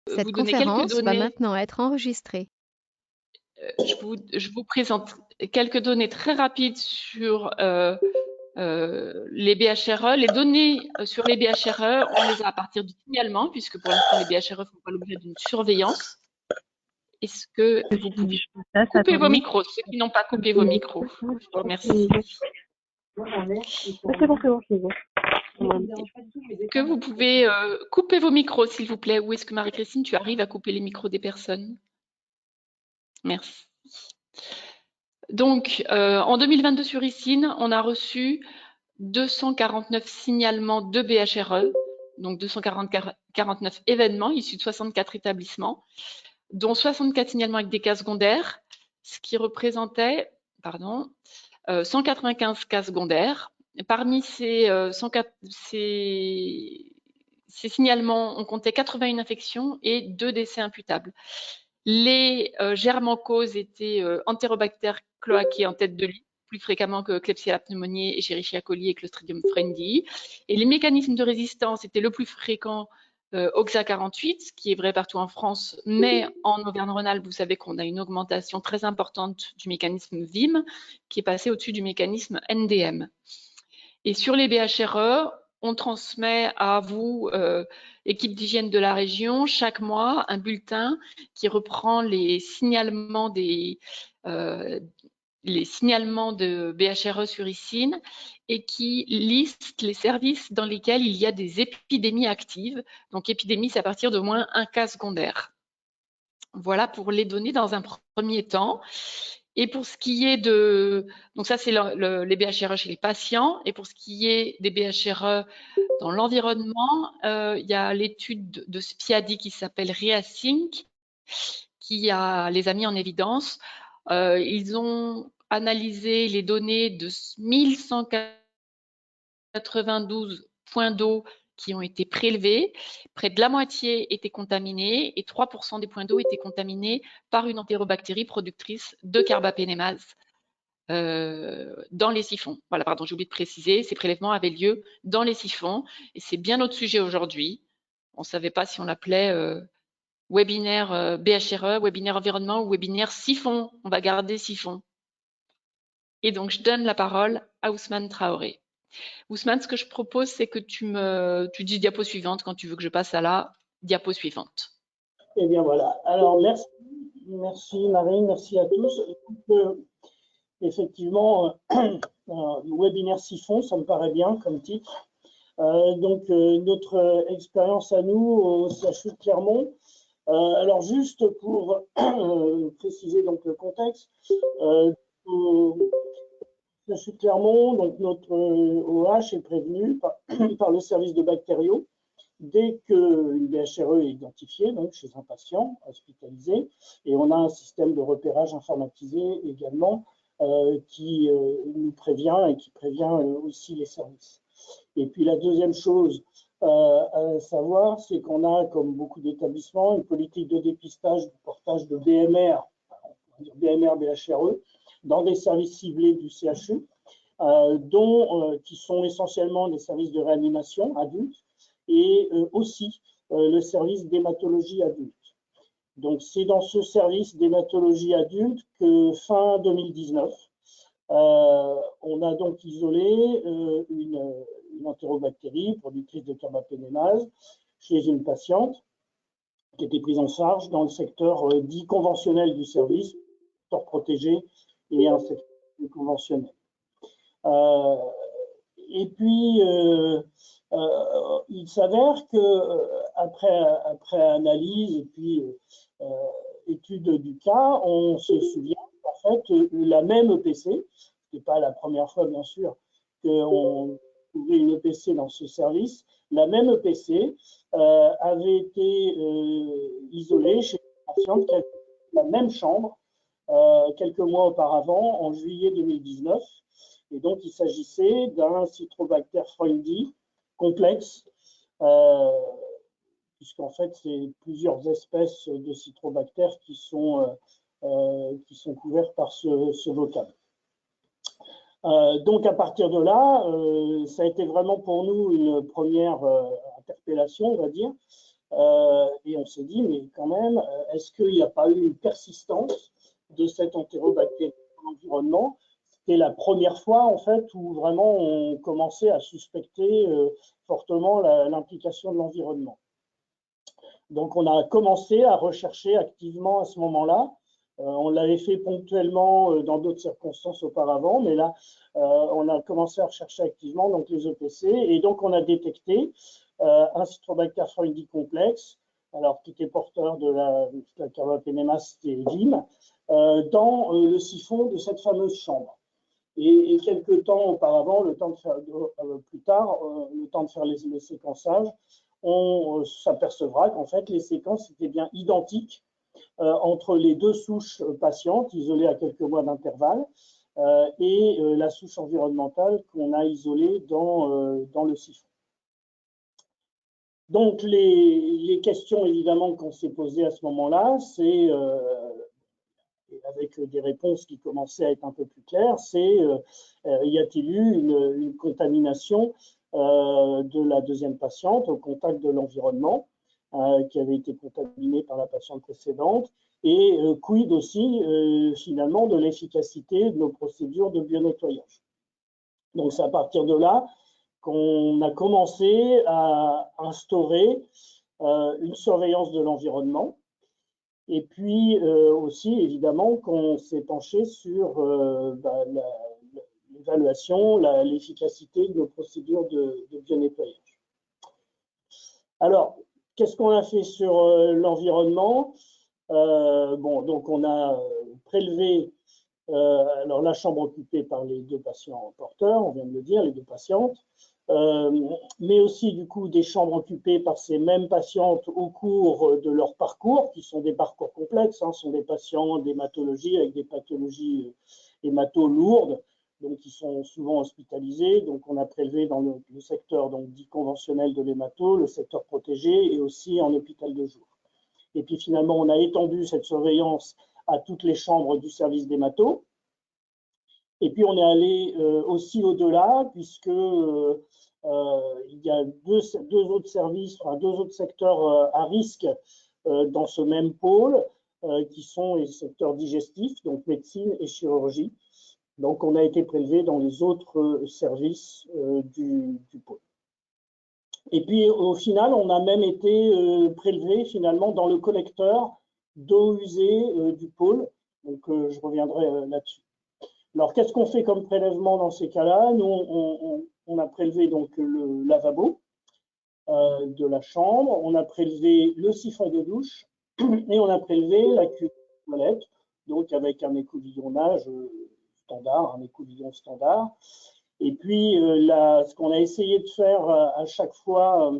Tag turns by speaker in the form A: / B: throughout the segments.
A: Cette
B: vous donner quelques
A: conférence va
B: données.
A: maintenant être enregistrée.
B: Je vous présente quelques données très rapides sur les BHRE. Les données sur les BHRE, on les a à partir du signalement, puisque pour l'instant, les BHRE font pas l'objet d'une surveillance. Est-ce que vous pouvez couper vos micros, ceux qui n'ont pas coupé vos micros? Je vous remercie.
C: C'est bon, c'est bon.
B: Est-ce que vous pouvez couper vos micros, s'il vous plaît? Ou est-ce que Marie-Christine, tu arrives à couper les micros des personnes? Merci. Donc, en 2022 sur ICIN, on a reçu 249 signalements de BHRE, donc 249 événements issus de 64 établissements, dont 64 signalements avec des cas secondaires, ce qui représentait 195 cas secondaires. Parmi ces signalements, on comptait 81 infections et 2 décès imputables. Les germes en cause étaient Enterobacter cloacae en tête de lit, plus fréquemment que Klebsiella pneumoniae, Escherichia coli et Clostridium fruendi. Et les mécanismes de résistance étaient le plus fréquent OXA48, qui est vrai partout en France, mais en Auvergne-Rhône-Alpes, vous savez qu'on a une augmentation très importante du mécanisme VIM, qui est passé au-dessus du mécanisme NDM. Et sur les BHRE, on transmet à vous, équipe d'hygiène de la région, chaque mois un bulletin qui reprend les signalements de BHRE sur ICIN et qui liste les services dans lesquels il y a des épidémies actives. Donc, épidémie, c'est à partir de moins un cas secondaire. Voilà pour les données dans un premier temps. Et pour ce qui est de... Donc ça, c'est les BHRE chez les patients. Et pour ce qui est des BHRE dans l'environnement, il y a l'étude de Spiadi qui s'appelle REASYNC, qui les a mis en évidence. Ils ont analysé les données de 1192 points d'eau qui ont été prélevés. Près de la moitié étaient contaminés et 3% des points d'eau étaient contaminés par une entérobactérie productrice de carbapénémase dans les siphons. Voilà, pardon, j'ai oublié de préciser, ces prélèvements avaient lieu dans les siphons et c'est bien notre sujet aujourd'hui. On ne savait pas si on l'appelait webinaire BHRE, webinaire environnement ou webinaire siphon. On va garder siphon. Et donc, je donne la parole à Ousmane Traoré. Ousmane, ce que je propose, c'est que tu dis diapo suivante quand tu veux que je passe à la diapo suivante.
C: Eh bien voilà. Alors merci Marie, merci à tous. Effectivement, webinaire siphon, ça me paraît bien comme titre. Notre expérience à nous au CHU de Clermont. Alors juste pour préciser donc le contexte, au CHU de Clermont, donc notre OH est prévenu par le service de bactériaux dès qu'une BHRE est identifiée, donc chez un patient hospitalisé, et on a un système de repérage informatisé également qui nous prévient et qui prévient aussi les services. Et puis la deuxième chose à savoir, c'est qu'on a, comme beaucoup d'établissements, une politique de dépistage, de portage de BMR, BMR, BHRE, dans des services ciblés du CHU, qui sont essentiellement des services de réanimation adultes, et aussi le service d'hématologie adulte. Donc, c'est dans ce service d'hématologie adulte que fin 2019, on a donc isolé une entérobactérie productrice de carbapénémase chez une patiente qui était prise en charge dans le secteur dit conventionnel du service, secteur protégé et un secteur conventionnel. Et puis, il s'avère que après analyse et puis étude du cas, on se souvient qu'en fait, la même EPC, ce n'est pas la première fois bien sûr qu'on trouvait une EPC dans ce service, la même EPC avait été isolée chez une patiente qui avait la même chambre quelques mois auparavant, en juillet 2019. Et donc, il s'agissait d'un Citrobacter fruendi complexe, puisqu'en fait, c'est plusieurs espèces de Citrobacter qui sont couverts par ce vocable. Donc, à partir de là, ça a été vraiment pour nous une première interpellation, on va dire, Et on s'est dit, mais quand même, est-ce qu'il n'y a pas eu une persistance de cette entérobactérie dans l'environnement? C'était la première fois, en fait, où vraiment on commençait à suspecter fortement l'implication de l'environnement. Donc, on a commencé à rechercher activement à ce moment-là. On l'avait fait ponctuellement dans d'autres circonstances auparavant, mais là, on a commencé à rechercher activement donc les EPC, et donc on a détecté un Citrobacter fruidi complexe, alors qui était porteur de la Carbapénémas vim, dans le siphon de cette fameuse chambre. Et quelques temps auparavant, plus tard, le temps de faire le séquençage, on s'apercevra qu'en fait les séquences étaient bien identiques entre les deux souches patientes isolées à quelques mois d'intervalle et la souche environnementale qu'on a isolée dans le siphon. Donc les questions évidemment qu'on s'est posées à ce moment-là, c'est avec des réponses qui commençaient à être un peu plus claires, c'est y a-t-il eu une contamination de la deuxième patiente au contact de l'environnement qui avait été contaminée par la patiente précédente, et quid aussi finalement de l'efficacité de nos procédures de bionettoyage. Donc c'est à partir de là qu'on a commencé à instaurer une surveillance de l'environnement. Et puis aussi, évidemment, qu'on s'est penché sur l'évaluation, l'efficacité de nos procédures de bionettoyage. Alors, qu'est-ce qu'on a fait sur l'environnement? Bon, donc on a prélevé alors la chambre occupée par les deux patients porteurs, on vient de le dire, les deux patientes, mais aussi du coup des chambres occupées par ces mêmes patientes au cours de leur parcours, qui sont des parcours complexes, hein, sont des patients d'hématologie avec des pathologies hémato lourdes, donc qui sont souvent hospitalisés. Donc on a prélevé dans le secteur donc, dit conventionnel de l'hémato, le secteur protégé et aussi en hôpital de jour. Et puis finalement on a étendu cette surveillance à toutes les chambres du service d'hémato. Et puis on est allé aussi au-delà, puisque il y a deux autres services, enfin, deux autres secteurs à risque dans ce même pôle, qui sont les secteurs digestifs, donc médecine et chirurgie. Donc on a été prélevé dans les autres services du pôle. Et puis au final, on a même été prélevé finalement dans le collecteur d'eau usée du pôle. Donc je reviendrai là-dessus. Alors, qu'est-ce qu'on fait comme prélèvement dans ces cas-là? Nous, on a prélevé donc le lavabo de la chambre, on a prélevé le siphon de douche et on a prélevé la cuve de toilette, donc avec un écouvillonnage standard, un écouvillon standard. Et puis, ce qu'on a essayé de faire à chaque fois,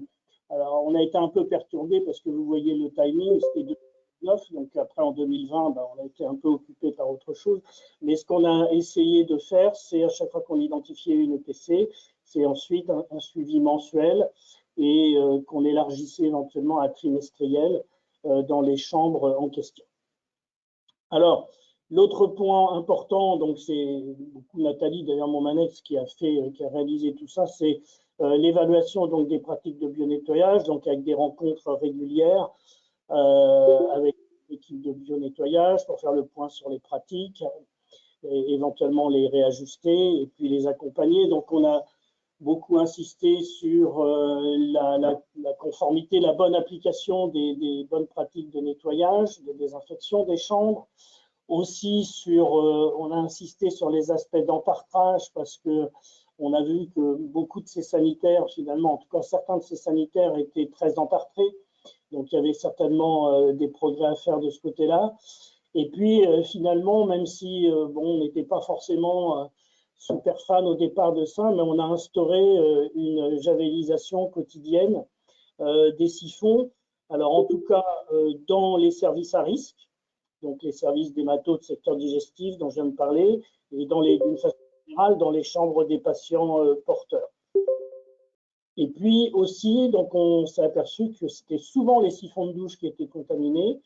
C: alors on a été un peu perturbé parce que vous voyez le timing, c'était 2019, donc après en 2020, on a été un peu occupé par autre chose. Mais ce qu'on a essayé de faire, c'est à chaque fois qu'on identifiait une EPC, c'est ensuite un suivi mensuel et qu'on élargissait éventuellement à trimestriel dans les chambres en question. Alors, l'autre point important, donc c'est beaucoup Nathalie, d'ailleurs mon manette, qui a réalisé tout ça, c'est l'évaluation donc des pratiques de bionettoyage, donc avec des rencontres régulières avec l'équipe de bionettoyage pour faire le point sur les pratiques, et éventuellement les réajuster et puis les accompagner. Donc on a beaucoup insisté sur la conformité, la bonne application des bonnes pratiques de nettoyage, de désinfection des chambres. Aussi on a insisté sur les aspects d'empartrage parce que on a vu que beaucoup de ces sanitaires, finalement, en tout cas certains de ces sanitaires étaient très empartrés. Donc il y avait certainement des progrès à faire de ce côté-là. Et puis finalement, même si on n'était pas forcément super fan au départ de ça, mais on a instauré une javélisation quotidienne des siphons. Alors en tout cas, dans les services à risque, donc les services d'hémato de secteur digestif dont je viens de parler, et d'une façon générale dans les chambres des patients porteurs. Et puis aussi, donc on s'est aperçu que c'était souvent les siphons de douche qui étaient contaminés.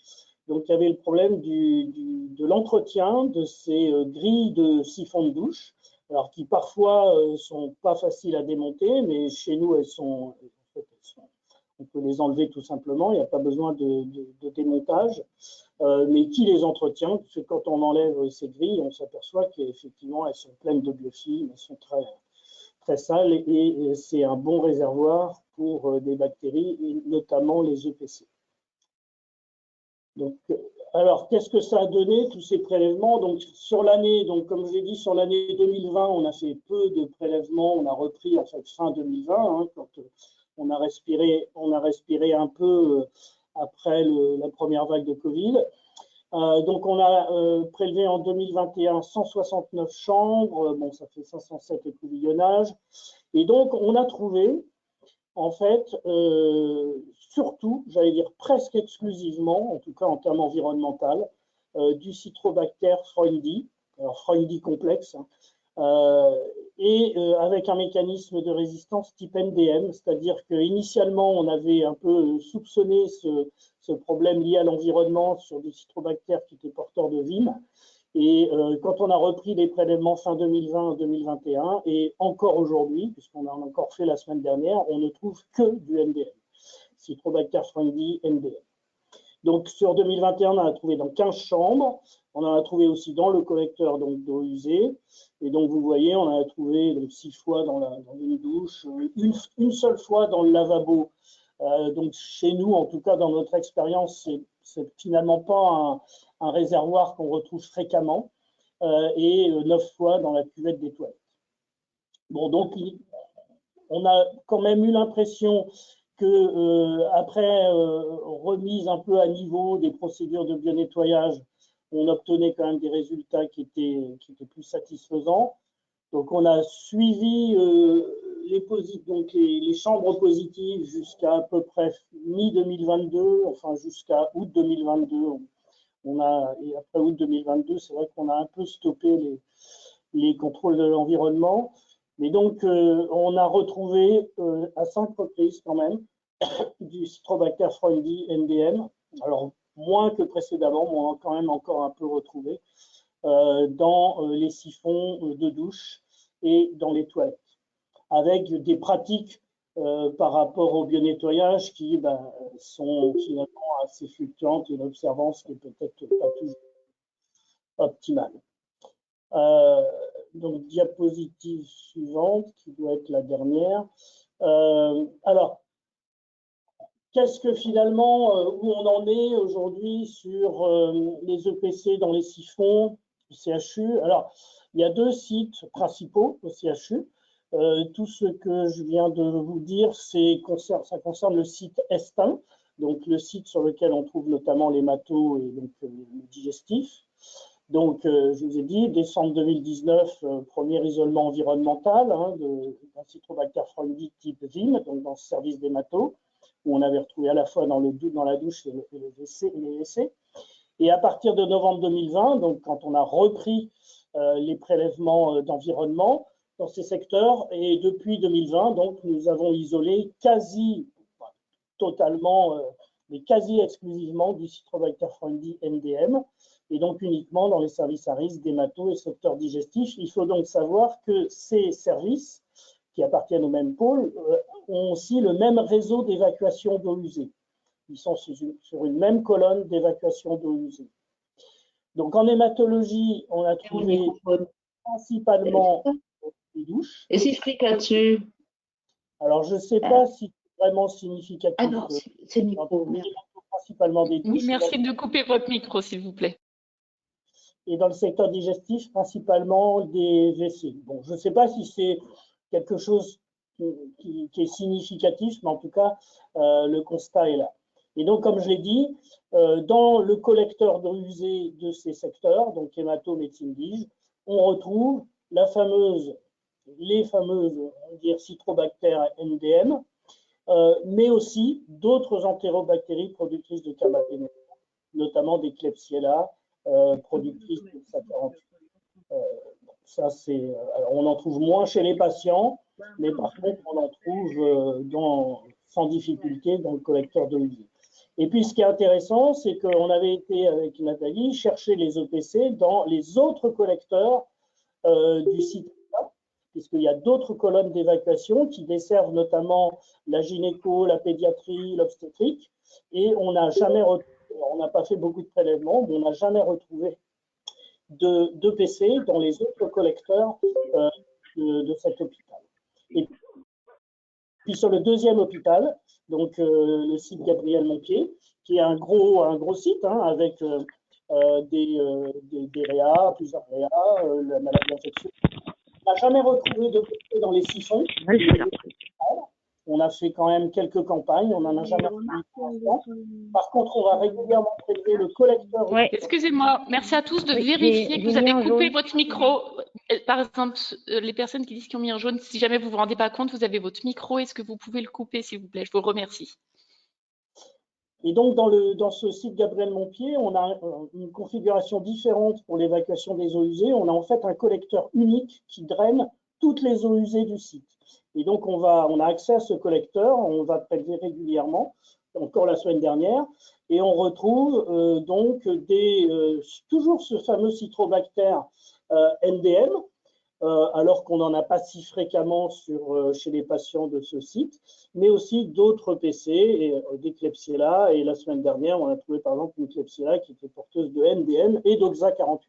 C: Donc il y avait le problème de l'entretien de ces grilles de siphons de douche, alors qui parfois sont pas faciles à démonter, mais chez nous on peut les enlever tout simplement, il n'y a pas besoin de démontage. Mais qui les entretient? Parce que quand on enlève ces grilles, on s'aperçoit qu'effectivement, elles sont pleines de biofilms, elles sont très, très sales et c'est un bon réservoir pour des bactéries, et notamment les EPC. Donc, alors, qu'est-ce que ça a donné, tous ces prélèvements? Donc, sur l'année, donc comme je l'ai dit, sur l'année 2020, on a fait peu de prélèvements, on a repris en fait fin 2020, hein, quand on a respiré un peu après la première vague de Covid. Donc, on a prélevé en 2021 169 chambres, bon, ça fait 507 écouvillonnages. Et donc, on a trouvé, en fait, surtout, j'allais dire presque exclusivement, en tout cas en termes environnementaux, du Citrobacter freundii, alors freundii complexe, hein, et avec un mécanisme de résistance type NDM, c'est-à-dire qu'initialement, on avait un peu soupçonné ce problème lié à l'environnement sur des citrobactères qui étaient porteurs de VIM. Et quand on a repris les prélèvements fin 2020-2021, et encore aujourd'hui, puisqu'on a encore fait la semaine dernière, on ne trouve que du NDM, Citrobacter freundii NDM. Donc sur 2021, on en a trouvé dans 15 chambres, on en a trouvé aussi dans le collecteur d'eau usée, et donc vous voyez, on en a trouvé donc, 6 fois dans une douche, une seule fois dans le lavabo. Donc chez nous, en tout cas dans notre expérience, c'est finalement pas un réservoir qu'on retrouve fréquemment, et 9 fois dans la cuvette des toilettes. Bon, donc on a quand même eu l'impression que après remise un peu à niveau des procédures de bionettoyage, on obtenait quand même des résultats qui étaient plus satisfaisants. Donc on a suivi les chambres positives jusqu'à à peu près mi-2022, enfin jusqu'à août 2022. Et après août 2022, c'est vrai qu'on a un peu stoppé les contrôles de l'environnement. Mais donc, on a retrouvé à 5 reprises quand même du Citrobacter freundii NDM. Alors, moins que précédemment, mais on a quand même encore un peu retrouvé dans les siphons de douche et dans les toilettes, avec des pratiques par rapport au bionettoyage qui sont finalement assez fluctuantes et l'observance n'est peut-être pas toujours optimale. Donc, diapositive suivante, qui doit être la dernière. Alors, qu'est-ce que finalement, où on en est aujourd'hui sur les EPC dans les siphons du CHU? Alors, il y a 2 sites principaux au CHU. Tout ce que je viens de vous dire, ça concerne le site Estin, donc le site sur lequel on trouve notamment les matos et donc le digestif. Donc, je vous ai dit, décembre 2019, premier isolement environnemental hein, d'un Citrobacter freundii type VIM, donc dans ce service des matos, où on avait retrouvé à la fois dans la douche et les WC. Et à partir de novembre 2020, donc quand on a repris les prélèvements d'environnement dans ces secteurs, et depuis 2020, donc nous avons isolé totalement, mais quasi exclusivement du Citrobacter freundii NDM, et donc uniquement dans les services à risque des matos et secteurs digestifs. Il faut donc savoir que ces services, qui appartiennent au même pôle, ont aussi le même réseau d'évacuation d'eau usée. Ils sont sur une même colonne d'évacuation d'eau usée. Donc en hématologie, on a trouvé principalement les douches.
A: Et si je clique là-dessus?
C: Alors je ne sais pas si c'est vraiment significatif.
A: Ah non, c'est le micro.
C: Principalement des douches.
B: Oui, merci de couper votre micro, s'il vous plaît.
C: Et dans le secteur digestif, principalement des WC. Bon, je ne sais pas si c'est quelque chose qui est significatif, mais en tout cas, le constat est là. Et donc, comme je l'ai dit, dans le collecteur d'eau usée de ces secteurs, donc hémato, médecine dige, on retrouve les fameuses, on va dire, Citrobacter NDM, mais aussi d'autres entérobactéries productrices de carbapenémon, notamment des Klebsiella, productrices de Saccharomyces. Ça, on en trouve moins chez les patients, mais par contre, on en trouve sans difficulté dans le collecteur d'eau usée. Et puis, ce qui est intéressant, c'est qu'on avait été, avec Nathalie, chercher les EPC dans les autres collecteurs du site. puisqu'il y a d'autres colonnes d'évacuation qui desservent notamment la gynéco, la pédiatrie, l'obstétrique, et on n'a pas fait beaucoup de prélèvements, mais on n'a jamais retrouvé de PC dans les autres collecteurs de cet hôpital. Et puis sur le deuxième hôpital, donc le site Gabriel Montpied, qui est un gros site avec des réas, plusieurs réas, la maladie infectieuse. On n'a jamais retrouvé de PC dans les siphons. On a fait quand même quelques campagnes, on n'en a jamais retrouvé. Par contre, on va régulièrement prélever le collecteur.
B: Ouais. Excusez-moi, merci à tous de vérifier que vous avez coupé votre micro. Par exemple, les personnes qui disent qu'ils ont mis en jaune, si jamais vous ne vous rendez pas compte, vous avez votre micro. Est-ce que vous pouvez le couper, s'il vous plaît? Je vous remercie.
C: Et donc, dans ce site Gabriel Montpied, on a une configuration différente pour l'évacuation des eaux usées. On a en fait un collecteur unique qui draine toutes les eaux usées du site. Et donc, on a accès à ce collecteur, on va prélever régulièrement, encore la semaine dernière, et on retrouve donc toujours ce fameux citrobactère NDM, alors qu'on n'en a pas si fréquemment chez les patients de ce site, mais aussi d'autres PC, et des Klebsiella, et la semaine dernière, on a trouvé par exemple une Klebsiella qui était porteuse de NDM et d'OXA48.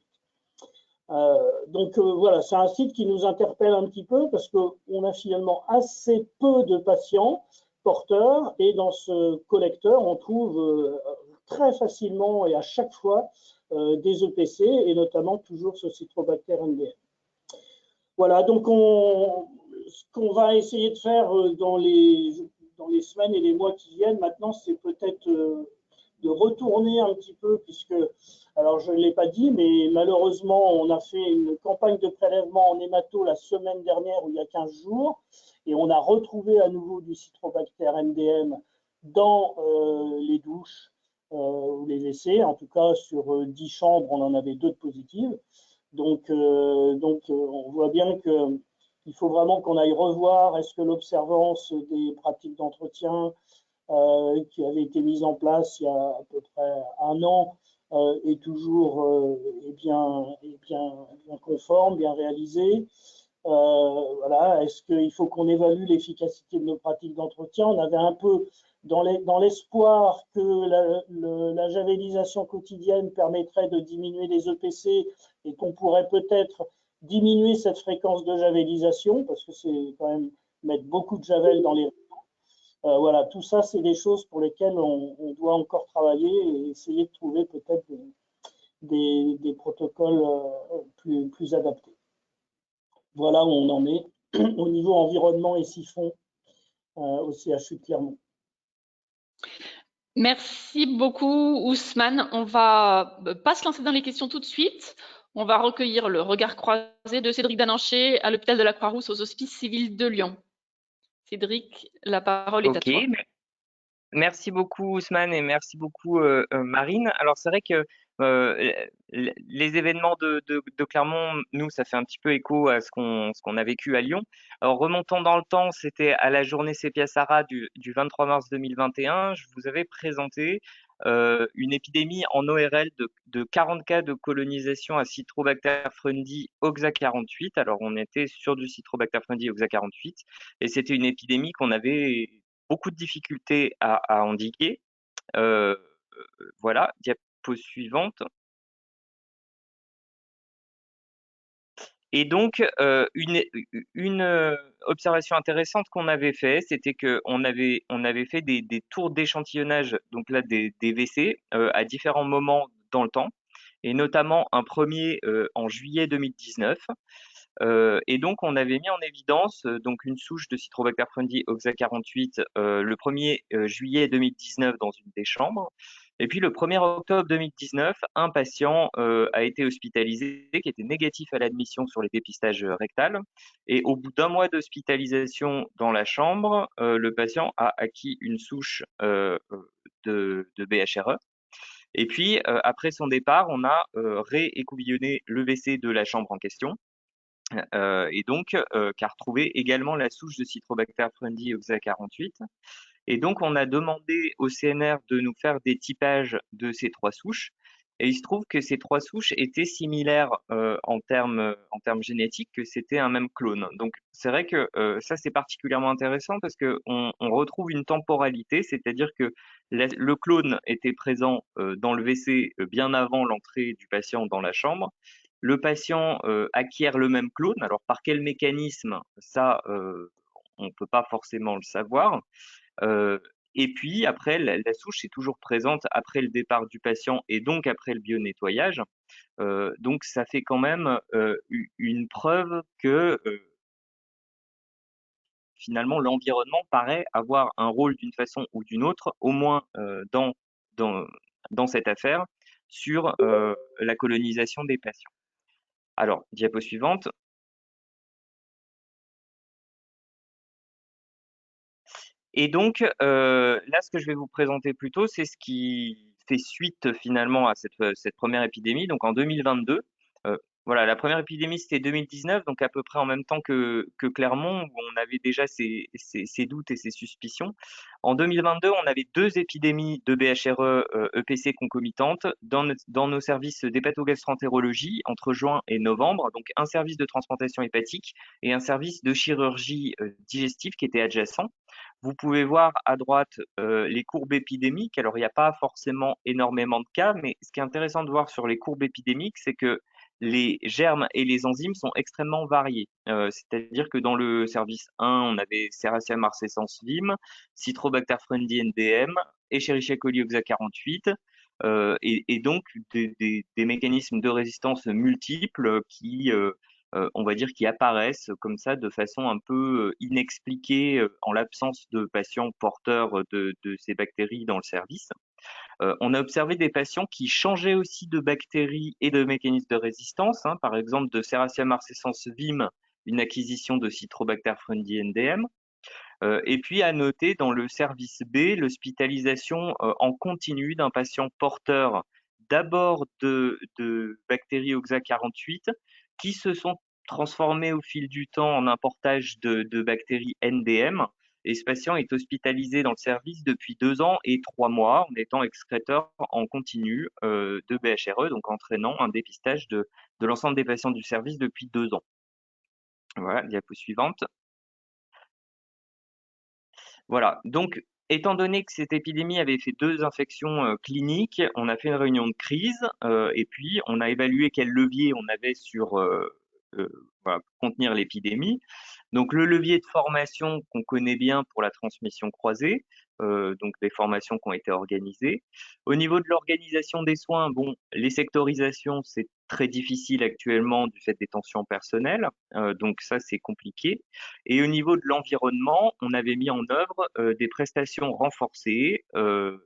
C: Donc voilà, c'est un site qui nous interpelle un petit peu parce qu'on a finalement assez peu de patients porteurs, et dans ce collecteur, on trouve très facilement et à chaque fois des EPC, et notamment toujours ce citrobactère NDM. Voilà, donc ce qu'on va essayer de faire dans les semaines et les mois qui viennent maintenant, c'est peut-être de retourner un petit peu, puisque, alors je ne l'ai pas dit, mais malheureusement, on a fait une campagne de prélèvement en hémato la semaine dernière, ou il y a 15 jours, et on a retrouvé à nouveau du citrobactère MDM dans les douches ou les WC. En tout cas, sur 10 chambres, on en avait 2 de positives. Donc on voit bien qu'il faut vraiment qu'on aille revoir, est-ce que l'observance des pratiques d'entretien qui avait été mise en place il y a à peu près 1 an est toujours bien conforme, bien réalisée. Voilà, est-ce qu'il faut qu'on évalue l'efficacité de nos pratiques d'entretien? On avait un peu dans l'espoir que la javélisation quotidienne permettrait de diminuer les EPC et qu'on pourrait peut-être diminuer cette fréquence de javélisation, parce que c'est quand même mettre beaucoup de javel dans les réseaux. Voilà, tout ça, c'est des choses pour lesquelles on doit encore travailler et essayer de trouver peut-être des protocoles plus adaptés. Voilà où on en est au niveau environnement et siphon au CHU de Clermont.
B: Merci beaucoup, Ousmane. On va pas se lancer dans les questions tout de suite. On va recueillir le regard croisé de Cédric Dananché à l'hôpital de la Croix-Rousse aux Hospices civils de Lyon. Cédric, la parole est à toi.
D: Merci beaucoup Ousmane et merci beaucoup Marine. Alors c'est vrai que les événements de Clermont, nous, ça fait un petit peu écho à ce qu'on a vécu à Lyon. Alors remontons dans le temps, c'était à la journée Sepia Sara du 23 mars 2021. Je vous avais présenté une épidémie en ORL de 40 cas de colonisation à Citrobacter frundi OXA48. Alors on était sur du Citrobacter frundi OXA48 et c'était une épidémie qu'on avait beaucoup de difficultés à endiguer. Voilà, diapo suivante. Et donc, une observation intéressante qu'on avait fait, c'était qu'on avait fait des tours d'échantillonnage, donc là des WC, à différents moments dans le temps, et notamment un premier en juillet 2019. Et donc, on avait mis en évidence donc une souche de Citrobacter frundi OXA48 le 1er juillet 2019 dans une des chambres. Et puis, le 1er octobre 2019, un patient a été hospitalisé qui était négatif à l'admission sur les dépistages rectales. Et au bout d'1 mois d'hospitalisation dans la chambre, le patient a acquis une souche de BHRE. Et puis, après son départ, on a réécouvillonné le WC de la chambre en question. Et donc, qui a retrouvé également la souche de Citrobacter frundi OXA48. Et donc, on a demandé au CNR de nous faire des typages de ces 3 souches. Et il se trouve que ces 3 souches étaient similaires en termes génétiques, que c'était un même clone. Donc c'est vrai que ça c'est particulièrement intéressant parce que on retrouve une temporalité, c'est-à-dire que le clone était présent dans le WC bien avant l'entrée du patient dans la chambre. Le patient acquiert le même clone. Alors par quel mécanisme? Ça, on ne peut pas forcément le savoir. Euh, et puis après, la souche est toujours présente après le départ du patient et donc après le bio-nettoyage. Donc ça fait quand même une preuve que finalement l'environnement paraît avoir un rôle d'une façon ou d'une autre, au moins dans, dans cette affaire, sur la colonisation des patients. Alors, diapo suivante. Et donc, là, ce que je vais vous présenter plutôt, c'est ce qui fait suite finalement à cette première épidémie. Donc en 2022, voilà, la première épidémie, c'était 2019, donc à peu près en même temps que Clermont, où on avait déjà ces doutes et ces suspicions. En 2022, on avait 2 épidémies de BHRE EPC concomitantes dans nos services d'hépatogastroentérologie entre juin et novembre, donc un service de transplantation hépatique et un service de chirurgie digestive qui était adjacent. Vous pouvez voir à droite les courbes épidémiques. Alors, il n'y a pas forcément énormément de cas, mais ce qui est intéressant de voir sur les courbes épidémiques, c'est que les germes et les enzymes sont extrêmement variés. C'est-à-dire que dans le service 1, on avait Serratia marcescens Vim, Citrobacter frundi NDM, Escherichia coli oxa 48, et donc des mécanismes de résistance multiples qui on va dire, qui apparaissent comme ça de façon un peu inexpliquée en l'absence de patients porteurs de ces bactéries dans le service. On a observé des patients qui changeaient aussi de bactéries et de mécanismes de résistance, hein, par exemple de Serratia marcescens Vim, une acquisition de Citrobacter frundi NDM. Et puis à noter dans le service B l'hospitalisation en continu d'un patient porteur d'abord de bactéries OXA48 qui se sont transformées au fil du temps en un portage de bactéries NDM. Et ce patient est hospitalisé dans le service depuis 2 ans et 3 mois en étant excréteur en continu de BHRE, donc entraînant un dépistage de l'ensemble des patients du service depuis 2 ans. Voilà, diapo suivante. Voilà, donc étant donné que cette épidémie avait fait 2 infections cliniques, on a fait une réunion de crise et puis on a évalué quel levier on avait sur voilà, pour contenir l'épidémie. Donc le levier de formation qu'on connaît bien pour la transmission croisée, donc des formations qui ont été organisées. Au niveau de l'organisation des soins, bon, les sectorisations, c'est très difficile actuellement du fait des tensions personnelles, donc ça c'est compliqué. Et au niveau de l'environnement, on avait mis en œuvre des prestations renforcées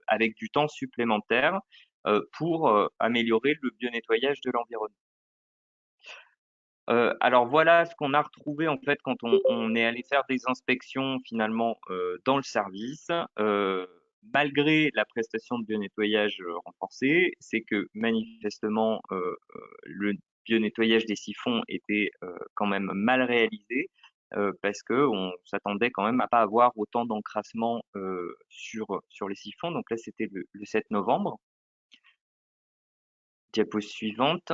D: avec du temps supplémentaire pour améliorer le bio-nettoyage de l'environnement. Alors voilà ce qu'on a retrouvé en fait quand on est allé faire des inspections finalement dans le service. Malgré la prestation de bio-nettoyage renforcée, c'est que manifestement le bio-nettoyage des siphons était quand même mal réalisé parce que on s'attendait quand même à pas avoir autant d'encrassement sur les siphons. Donc là c'était le 7 novembre. Diapo suivante.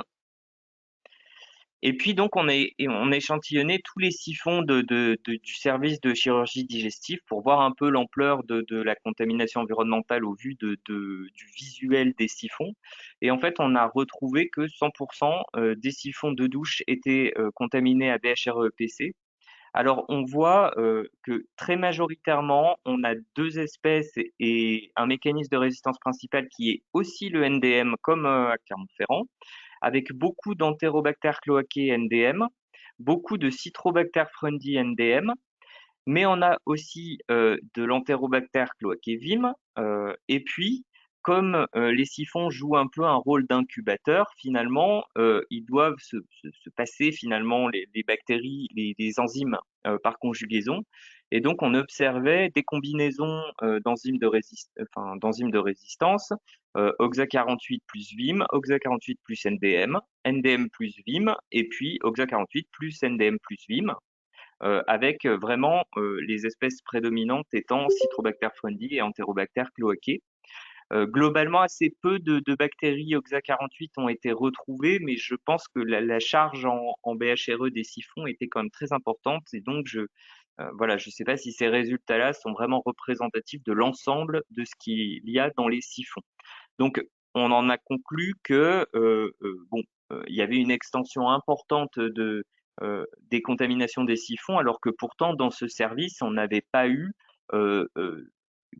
D: Et puis donc on a échantillonné tous les siphons du service de chirurgie digestive pour voir un peu l'ampleur de la contamination environnementale au vu du visuel des siphons. Et en fait, on a retrouvé que 100% des siphons de douche étaient contaminés à BHRE-EPC. Alors on voit que très majoritairement, on a 2 espèces et un mécanisme de résistance principal qui est aussi le NDM comme à Clermont-Ferrand, avec beaucoup d'Enterobacter cloacae NDM, beaucoup de Citrobacter frundi NDM, mais on a aussi de l'Enterobacter cloacae Vim, et puis comme les siphons jouent un peu un rôle d'incubateur, finalement, ils doivent se passer finalement les bactéries, les enzymes par conjugaison. Et donc, on observait des combinaisons d'enzymes de résistance, OXA48 plus Vim, OXA48 plus NDM, NDM plus Vim, et puis OXA48 plus NDM plus Vim, avec vraiment les espèces prédominantes étant Citrobacter frundi et Enterobacter cloacae. Globalement, assez peu de bactéries OXA48 ont été retrouvées, mais je pense que la charge en BHRE des siphons était quand même très importante. Et donc, voilà, je ne sais pas si ces résultats-là sont vraiment représentatifs de l'ensemble de ce qu'il y a dans les siphons. Donc, on en a conclu que bon, il y avait une extension importante des contaminations des siphons, alors que pourtant, dans ce service, on n'avait pas eu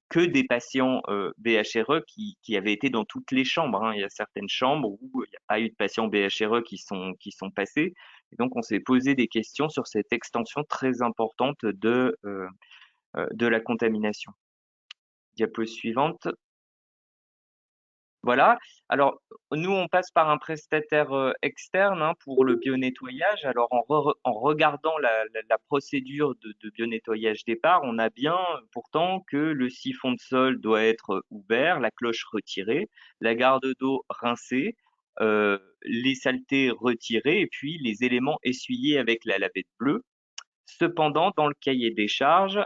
D: que des patients BHRE qui avaient été dans toutes les chambres, hein. Il y a certaines chambres où il n'y a pas eu de patients BHRE qui sont passés. Et donc, on s'est posé des questions sur cette extension très importante de la contamination. Diapo suivante. Voilà. Alors, nous, on passe par un prestataire externe, hein, pour le bionettoyage. Alors, en regardant la procédure de bionettoyage départ, on a bien pourtant que le siphon de sol doit être ouvert, la cloche retirée, la garde d'eau rincée, les saletés retirées et puis les éléments essuyés avec la lavette bleue. Cependant, dans le cahier des charges,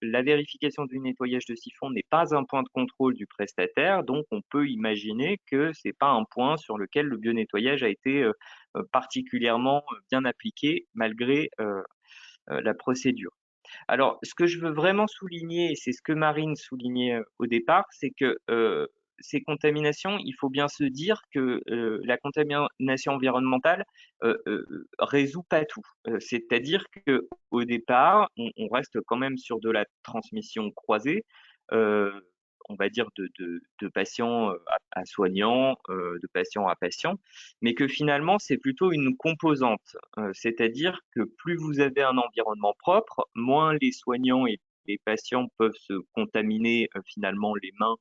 D: la vérification du nettoyage de siphon n'est pas un point de contrôle du prestataire, donc on peut imaginer que c'est pas un point sur lequel le bionettoyage a été particulièrement bien appliqué malgré la procédure. Alors, ce que je veux vraiment souligner, et c'est ce que Marine soulignait au départ, c'est que ces contaminations, il faut bien se dire que la contamination environnementale résout pas tout. C'est-à-dire que au départ, on reste quand même sur de la transmission croisée, euh, on va dire de patients à soignants, de patients à patients, mais que finalement, c'est plutôt une composante. C'est-à-dire que plus vous avez un environnement propre, moins les soignants et les patients peuvent se contaminer finalement les mains,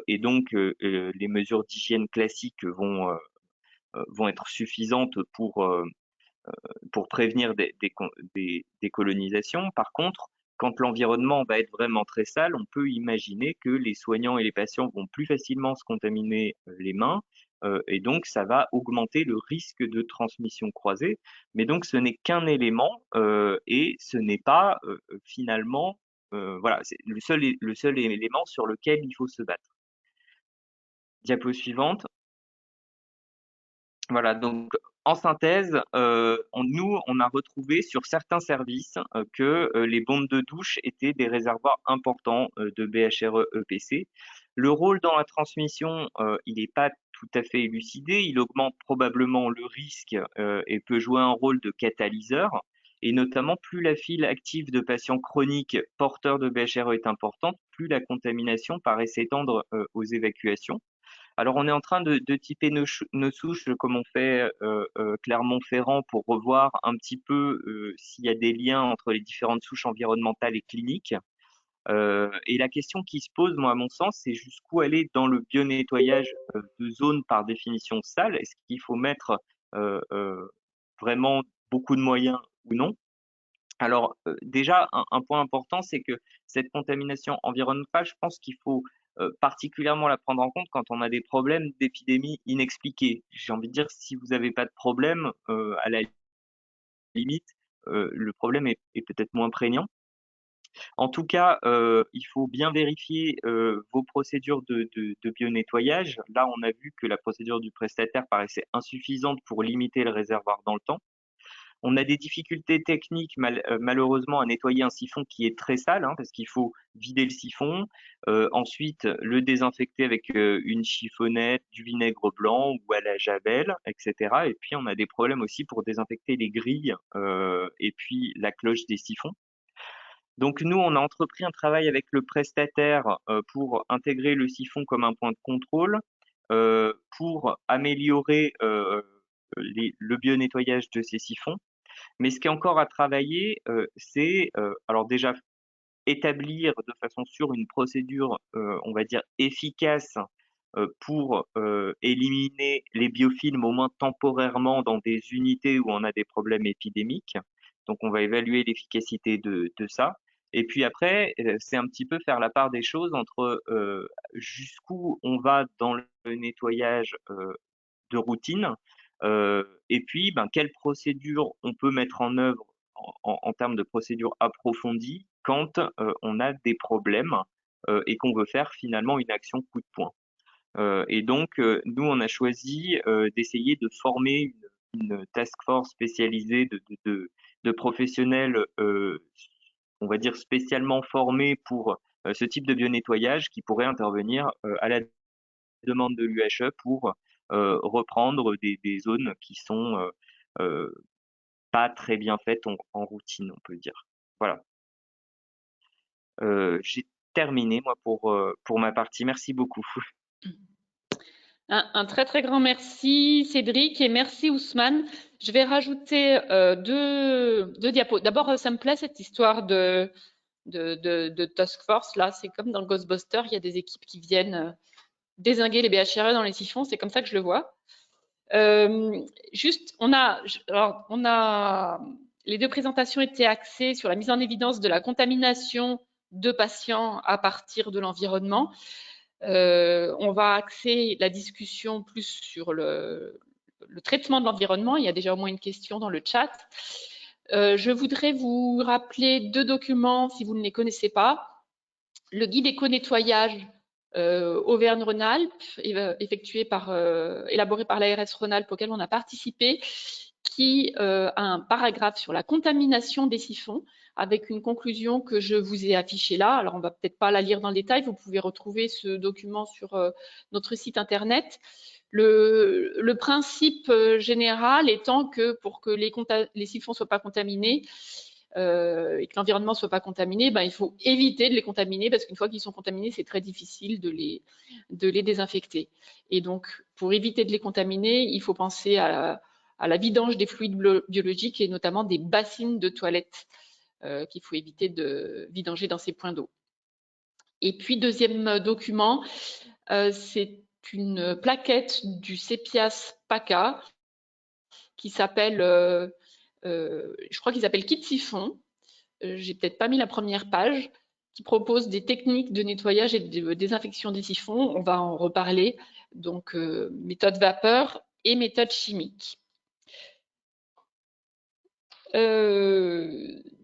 D: et donc les mesures d'hygiène classiques vont être suffisantes pour prévenir des colonisations. Par contre, quand l'environnement va être vraiment très sale, on peut imaginer que les soignants et les patients vont plus facilement se contaminer les mains, et donc ça va augmenter le risque de transmission croisée. Mais donc ce n'est qu'un élément, et ce n'est pas finalement, voilà, c'est le seul élément sur lequel il faut se battre. Diapo suivante. Voilà, donc en synthèse, nous, on a retrouvé sur certains services que les bombes de douche étaient des réservoirs importants de BHRE-EPC. Le rôle dans la transmission, il n'est pas tout à fait élucidé. Il augmente probablement le risque et peut jouer un rôle de catalyseur. Et notamment, plus la file active de patients chroniques porteurs de BHRE est importante, plus la contamination paraît s'étendre aux évacuations. Alors, on est en train de typer nos souches comme on fait Clermont-Ferrand pour revoir un petit peu s'il y a des liens entre les différentes souches environnementales et cliniques. Et la question qui se pose, moi, à mon sens, c'est jusqu'où aller dans le bionettoyage de zones par définition sales. Est-ce qu'il faut mettre vraiment beaucoup de moyens ou non? Alors, déjà, un point important, c'est que cette contamination environnementale, je pense qu'il faut particulièrement la prendre en compte quand on a des problèmes d'épidémie inexpliqués. J'ai envie de dire, si vous n'avez pas de problème, à la limite, le problème est peut-être moins prégnant. En tout cas, il faut bien vérifier vos procédures de bionettoyage. Là, on a vu que la procédure du prestataire paraissait insuffisante pour limiter le réservoir dans le temps. On a des difficultés techniques malheureusement à nettoyer un siphon qui est très sale, hein, parce qu'il faut vider le siphon, ensuite le désinfecter avec une chiffonnette, du vinaigre blanc ou à la javel, etc. Et puis on a des problèmes aussi pour désinfecter les grilles et puis la cloche des siphons. Donc nous, on a entrepris un travail avec le prestataire pour intégrer le siphon comme un point de contrôle, pour améliorer le bio-nettoyage de ces siphons. Mais ce qui est encore à travailler, c'est alors déjà établir de façon sûre une procédure, on va dire efficace, pour éliminer les biofilms au moins temporairement dans des unités où on a des problèmes épidémiques. Donc on va évaluer l'efficacité de ça. Et puis après, c'est un petit peu faire la part des choses entre jusqu'où on va dans le nettoyage de routine, et puis ben, quelle procédure on peut mettre en œuvre en termes de procédure approfondie quand on a des problèmes et qu'on veut faire finalement une action coup de poing. Et donc, nous, on a choisi d'essayer de former une task force spécialisée de professionnels, on va dire spécialement formés pour ce type de bio-nettoyage qui pourraient intervenir à la demande de l'UHE pour reprendre des zones qui sont pas très bien faites en routine, on peut dire. Voilà. J'ai terminé, moi, pour ma partie. Merci beaucoup.
B: Un très très grand merci Cédric et merci Ousmane. Je vais rajouter deux diapos. D'abord, ça me plaît cette histoire de task force. Là, c'est comme dans Ghostbusters, il y a des équipes qui viennent dézinguer les BHRE dans les siphons. C'est comme ça que je le vois. Juste, les deux présentations étaient axées sur la mise en évidence de la contamination de patients à partir de l'environnement. On va axer la discussion plus sur le traitement de l'environnement. Il y a déjà au moins une question dans le chat. Je voudrais vous rappeler deux documents si vous ne les connaissez pas. Le guide éco-nettoyage Auvergne-Rhône-Alpes, élaboré par l'ARS Rhône-Alpes auquel on a participé, qui a un paragraphe sur la contamination des siphons, avec une conclusion que je vous ai affichée là. Alors, on va peut-être pas la lire dans le détail, vous pouvez retrouver ce document sur notre site internet. Le principe général étant que pour que les siphons ne soient pas contaminés et que l'environnement ne soit pas contaminé, il faut éviter de les contaminer parce qu'une fois qu'ils sont contaminés, c'est très difficile de les désinfecter. Et donc, pour éviter de les contaminer, il faut penser à la vidange des fluides biologiques et notamment des bassines de toilettes qu'il faut éviter de vidanger dans ces points d'eau. Et puis, deuxième document, c'est une plaquette du CEPIAS PACA qui s'appelle, je crois qu'il s'appelle Kit Siphon. J'ai peut-être pas mis la première page, qui propose des techniques de nettoyage et de désinfection des siphons. On va en reparler. Donc, méthode vapeur et méthode chimique.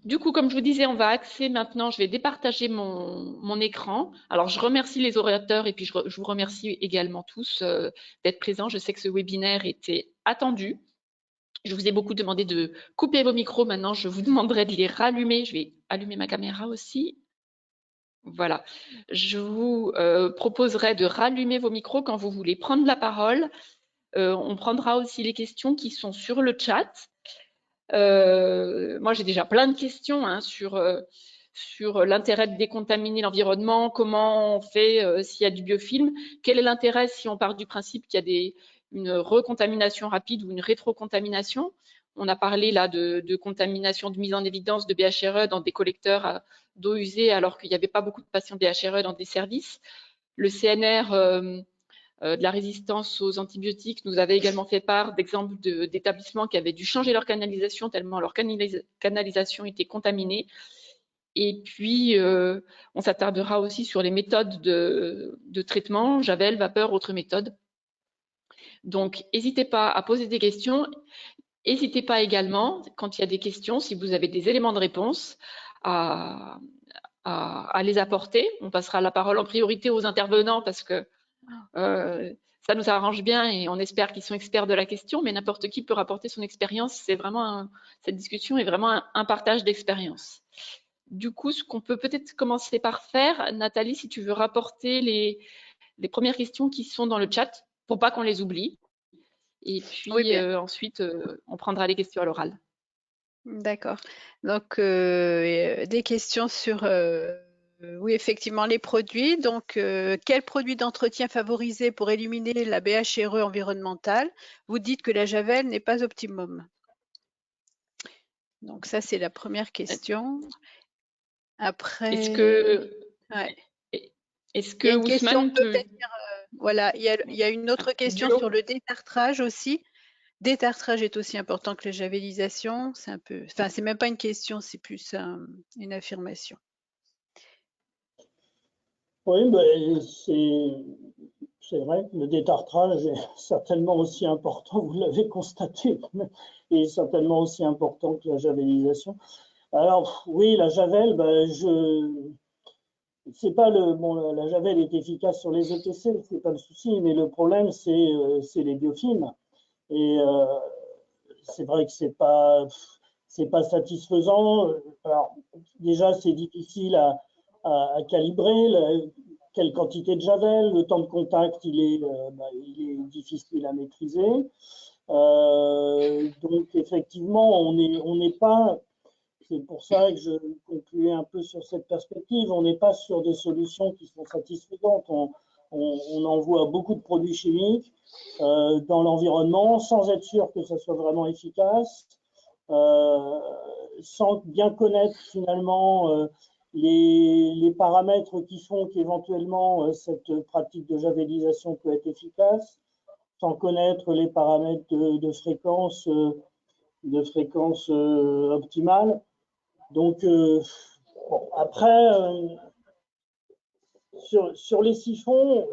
B: Du coup, comme je vous disais, on va axer maintenant, je vais départager mon écran. Alors, je remercie les orateurs et puis je vous remercie également tous d'être présents. Je sais que ce webinaire était attendu. Je vous ai beaucoup demandé de couper vos micros. Maintenant, je vous demanderai de les rallumer. Je vais allumer ma caméra aussi. Voilà. Je vous proposerai de rallumer vos micros quand vous voulez prendre la parole. On prendra aussi les questions qui sont sur le chat. Moi, j'ai déjà plein de questions sur l'intérêt de décontaminer l'environnement, comment on fait s'il y a du biofilm, quel est l'intérêt si on part du principe qu'il y a une recontamination rapide ou une rétrocontamination. On a parlé là de contamination, de mise en évidence de BHRE dans des collecteurs d'eau usée alors qu'il n'y avait pas beaucoup de patients BHRE dans des services. Le CNR de la résistance aux antibiotiques nous avait également fait part d'exemples d'établissements qui avaient dû changer leur canalisation tellement leur canalisation était contaminée. Et puis, on s'attardera aussi sur les méthodes de traitement, javel, vapeur, autres méthodes. Donc, n'hésitez pas à poser des questions. N'hésitez pas également, quand il y a des questions, si vous avez des éléments de réponse, à les apporter. On passera la parole en priorité aux intervenants parce que ça nous arrange bien et on espère qu'ils sont experts de la question, mais n'importe qui peut rapporter son expérience. C'est vraiment cette discussion est vraiment un partage d'expérience. Du coup, ce qu'on peut peut-être commencer par faire, Nathalie, si tu veux rapporter les premières questions qui sont dans le chat, pour pas qu'on les oublie. Et puis oui, ensuite, on prendra les questions à l'oral.
E: D'accord. Donc, des questions sur, oui, effectivement, les produits. Donc, quels produits d'entretien favoriser pour éliminer la BHRE environnementale? Vous dites que la javel n'est pas optimum. Donc, ça, c'est la première question. Après,
B: est-ce que
E: il y a une question peut-être, voilà, il y a une autre question sur le détartrage aussi. Détartrage est aussi important que la javelisation. C'est un peu, enfin, c'est même pas une question, c'est plus une affirmation.
C: Oui, c'est vrai que le détartrage est certainement aussi important, vous l'avez constaté, et certainement aussi important que la javelisation. Alors oui, la javel, c'est pas la Javel est efficace sur les ETC, c'est pas le souci, mais le problème c'est les biofilms. Et c'est vrai que c'est pas satisfaisant. Alors déjà c'est difficile à calibrer. Quelle quantité de Javel, le temps de contact il est difficile à maîtriser. Donc effectivement on n'est pas. C'est pour ça que je concluais un peu sur cette perspective. On n'est pas sur des solutions qui sont satisfaisantes. On envoie beaucoup de produits chimiques dans l'environnement sans être sûr que ça soit vraiment efficace, sans bien connaître finalement les paramètres qui font qu'éventuellement cette pratique de javelisation peut être efficace, sans connaître les paramètres de fréquence optimale. Donc, bon, après, sur les siphons,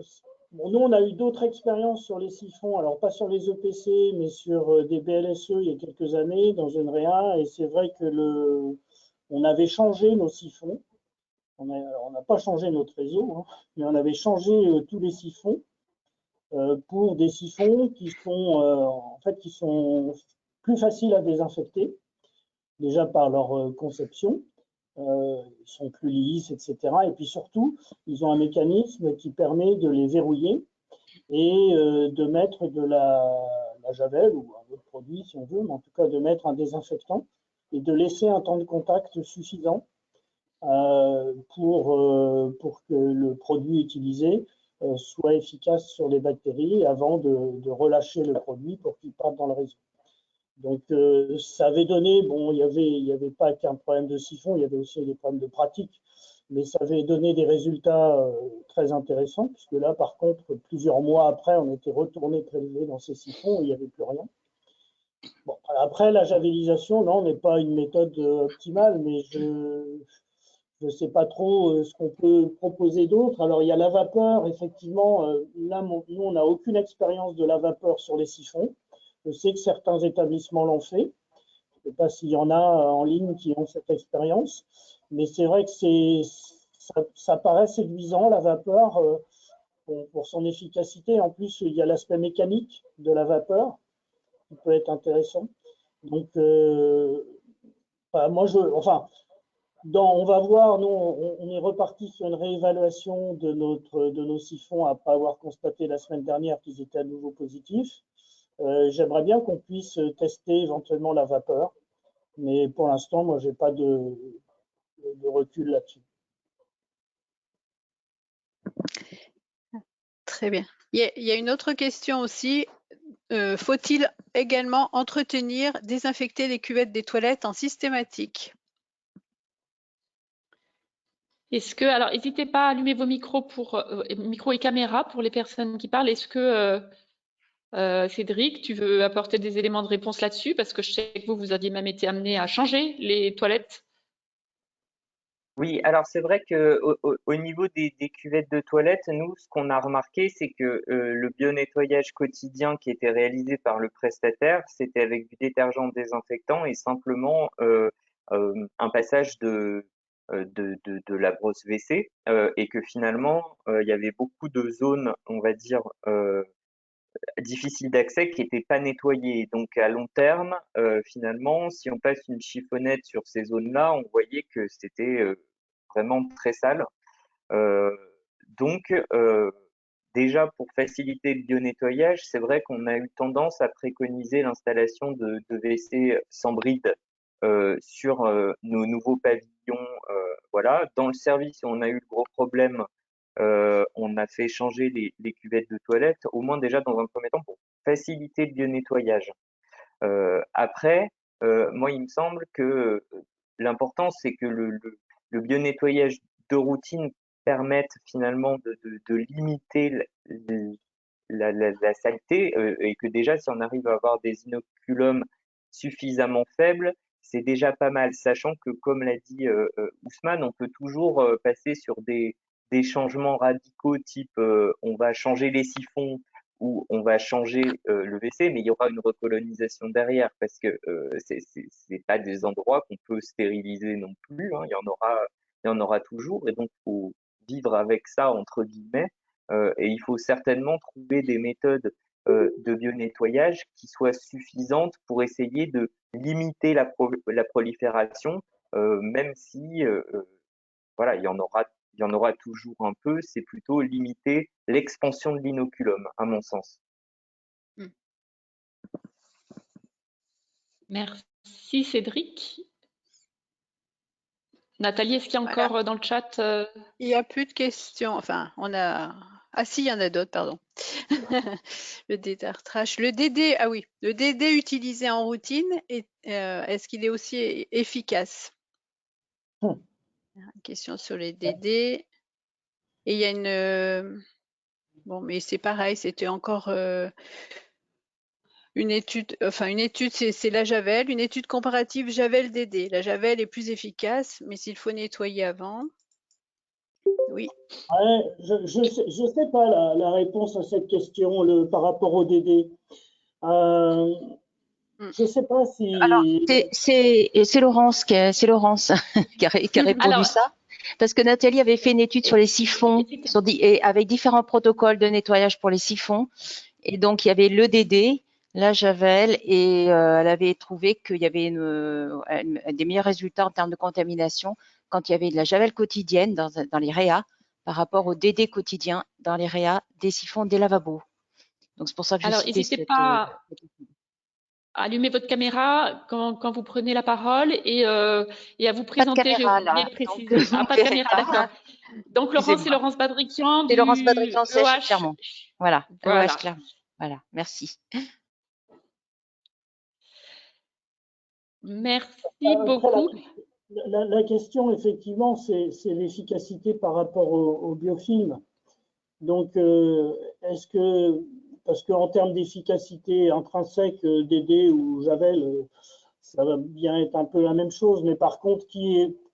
C: bon, nous, on a eu d'autres expériences sur les siphons, alors pas sur les EPC, mais sur des BLSE il y a quelques années dans une réa, et c'est vrai que on avait changé nos siphons. On n'a pas changé notre réseau, hein, mais on avait changé tous les siphons pour des siphons qui sont plus faciles à désinfecter, déjà par leur conception. Ils sont plus lisses, etc. Et puis surtout, ils ont un mécanisme qui permet de les verrouiller et de mettre de la Javel ou un autre produit si on veut, mais en tout cas de mettre un désinfectant et de laisser un temps de contact suffisant pour que le produit utilisé soit efficace sur les bactéries avant de relâcher le produit pour qu'il parte dans le réseau. Donc, ça avait donné, bon, il y avait pas qu'un problème de siphon, il y avait aussi des problèmes de pratique, mais ça avait donné des résultats très intéressants, puisque là, par contre, plusieurs mois après, on était retourné prélever dans ces siphons et il n'y avait plus rien. Bon, après, la javelisation, non, n'est pas une méthode optimale, mais je ne sais pas trop ce qu'on peut proposer d'autre. Alors, il y a la vapeur, effectivement, là, nous, on n'a aucune expérience de la vapeur sur les siphons. Je sais que certains établissements l'ont fait. Je ne sais pas s'il y en a en ligne qui ont cette expérience, mais c'est vrai que ça paraît séduisant, la vapeur, pour son efficacité. En plus, il y a l'aspect mécanique de la vapeur qui peut être intéressant. Donc, moi, on va voir, nous, on est reparti sur une réévaluation de nos siphons à ne pas avoir constaté la semaine dernière qu'ils étaient à nouveau positifs. J'aimerais bien qu'on puisse tester éventuellement la vapeur, mais pour l'instant, moi, je n'ai pas de recul là-dessus.
E: Très bien. Il y a une autre question aussi. Faut-il également entretenir, désinfecter les cuvettes des toilettes en systématique?
B: Alors, n'hésitez pas à allumer vos micros micros et caméras pour les personnes qui parlent. Est-ce que Cédric, tu veux apporter des éléments de réponse là-dessus? Parce que je sais que vous aviez même été amené à changer les toilettes.
D: Oui, alors c'est vrai que au niveau des cuvettes de toilette, nous, ce qu'on a remarqué, c'est que le bio-nettoyage quotidien qui était réalisé par le prestataire, c'était avec du détergent désinfectant et simplement un passage de la brosse WC et que finalement, il y avait beaucoup de zones, on va dire, difficiles d'accès qui n'étaient pas nettoyées. Donc à long terme, finalement, si on passe une chiffonnette sur ces zones-là, on voyait que c'était vraiment très sale. Donc, déjà, pour faciliter le bio-nettoyage, c'est vrai qu'on a eu tendance à préconiser l'installation de WC sans bride sur nos nouveaux pavillons. Voilà. Dans le service, on a eu le gros problème. On a fait changer les cuvettes de toilette, au moins déjà dans un premier temps pour faciliter le bio-nettoyage. Après, moi, il me semble que l'important, c'est que le bio-nettoyage de routine permette finalement de limiter la saleté et que déjà, si on arrive à avoir des inoculums suffisamment faibles, c'est déjà pas mal, sachant que, comme l'a dit Ousmane, on peut toujours passer sur des changements radicaux type on va changer les siphons ou on va changer le WC, mais il y aura une recolonisation derrière parce que c'est pas des endroits qu'on peut stériliser non plus, hein, il y en aura toujours et donc vivre avec ça, entre guillemets, et il faut certainement trouver des méthodes de bio-nettoyage qui soient suffisantes pour essayer de limiter la prolifération, même si voilà, il y en aura toujours un peu, c'est plutôt limiter l'expansion de l'inoculum, à mon sens.
B: Merci Cédric. Nathalie, est-ce qu'il y a
E: Voilà.
B: encore dans le chat
E: Il n'y a plus de questions. Enfin, on a. Ah si, il y en a d'autres, pardon. Le détartrage. Le DD, ah oui, le DD utilisé en routine, est-ce qu'il est aussi efficace? Une question sur les DD. Et il y a une. Bon, mais c'est pareil, c'était encore une étude. Enfin, une étude, c'est la Javel. Une étude comparative Javel-DD. La Javel est plus efficace, mais s'il faut nettoyer avant. Oui.
C: Ouais, je sais pas la réponse à cette question par rapport au DD. Je sais pas si.
F: Alors, c'est Laurence qui a répondu
B: Alors,
F: ça. Parce que Nathalie avait fait une étude sur les siphons, et avec différents protocoles de nettoyage pour les siphons. Et donc, il y avait le DD, la Javel, et elle avait trouvé qu'il y avait des meilleurs résultats en termes de contamination quand il y avait de la Javel quotidienne dans les réas par rapport au DD quotidien dans les réas des siphons des lavabos. Donc, c'est pour ça que je
B: alors,
F: citais
B: n'hésitez pas à allumer votre caméra quand vous prenez la parole et à vous présenter.
F: caméra,
B: J'ai oublié
F: là.
B: de préciser.
F: Donc, vous
B: Ah,
F: me
B: pas de
F: verrez
B: caméra,
F: pas.
B: d'accord. Donc, Laurence, c'est
F: Excusez-moi.
B: Laurence Badriquian
F: C'est
B: du
F: Laurence Badrican, c'est
B: EOH.
F: Clermont. Voilà,
B: Voilà.
F: EOH Clermont. Voilà, merci.
B: Merci
C: Après,
B: beaucoup.
C: la question, effectivement, c'est l'efficacité par rapport au biofilm. Donc, est-ce que, parce qu'en termes d'efficacité intrinsèque, DD ou Javel, ça va bien être un peu la même chose, mais par contre,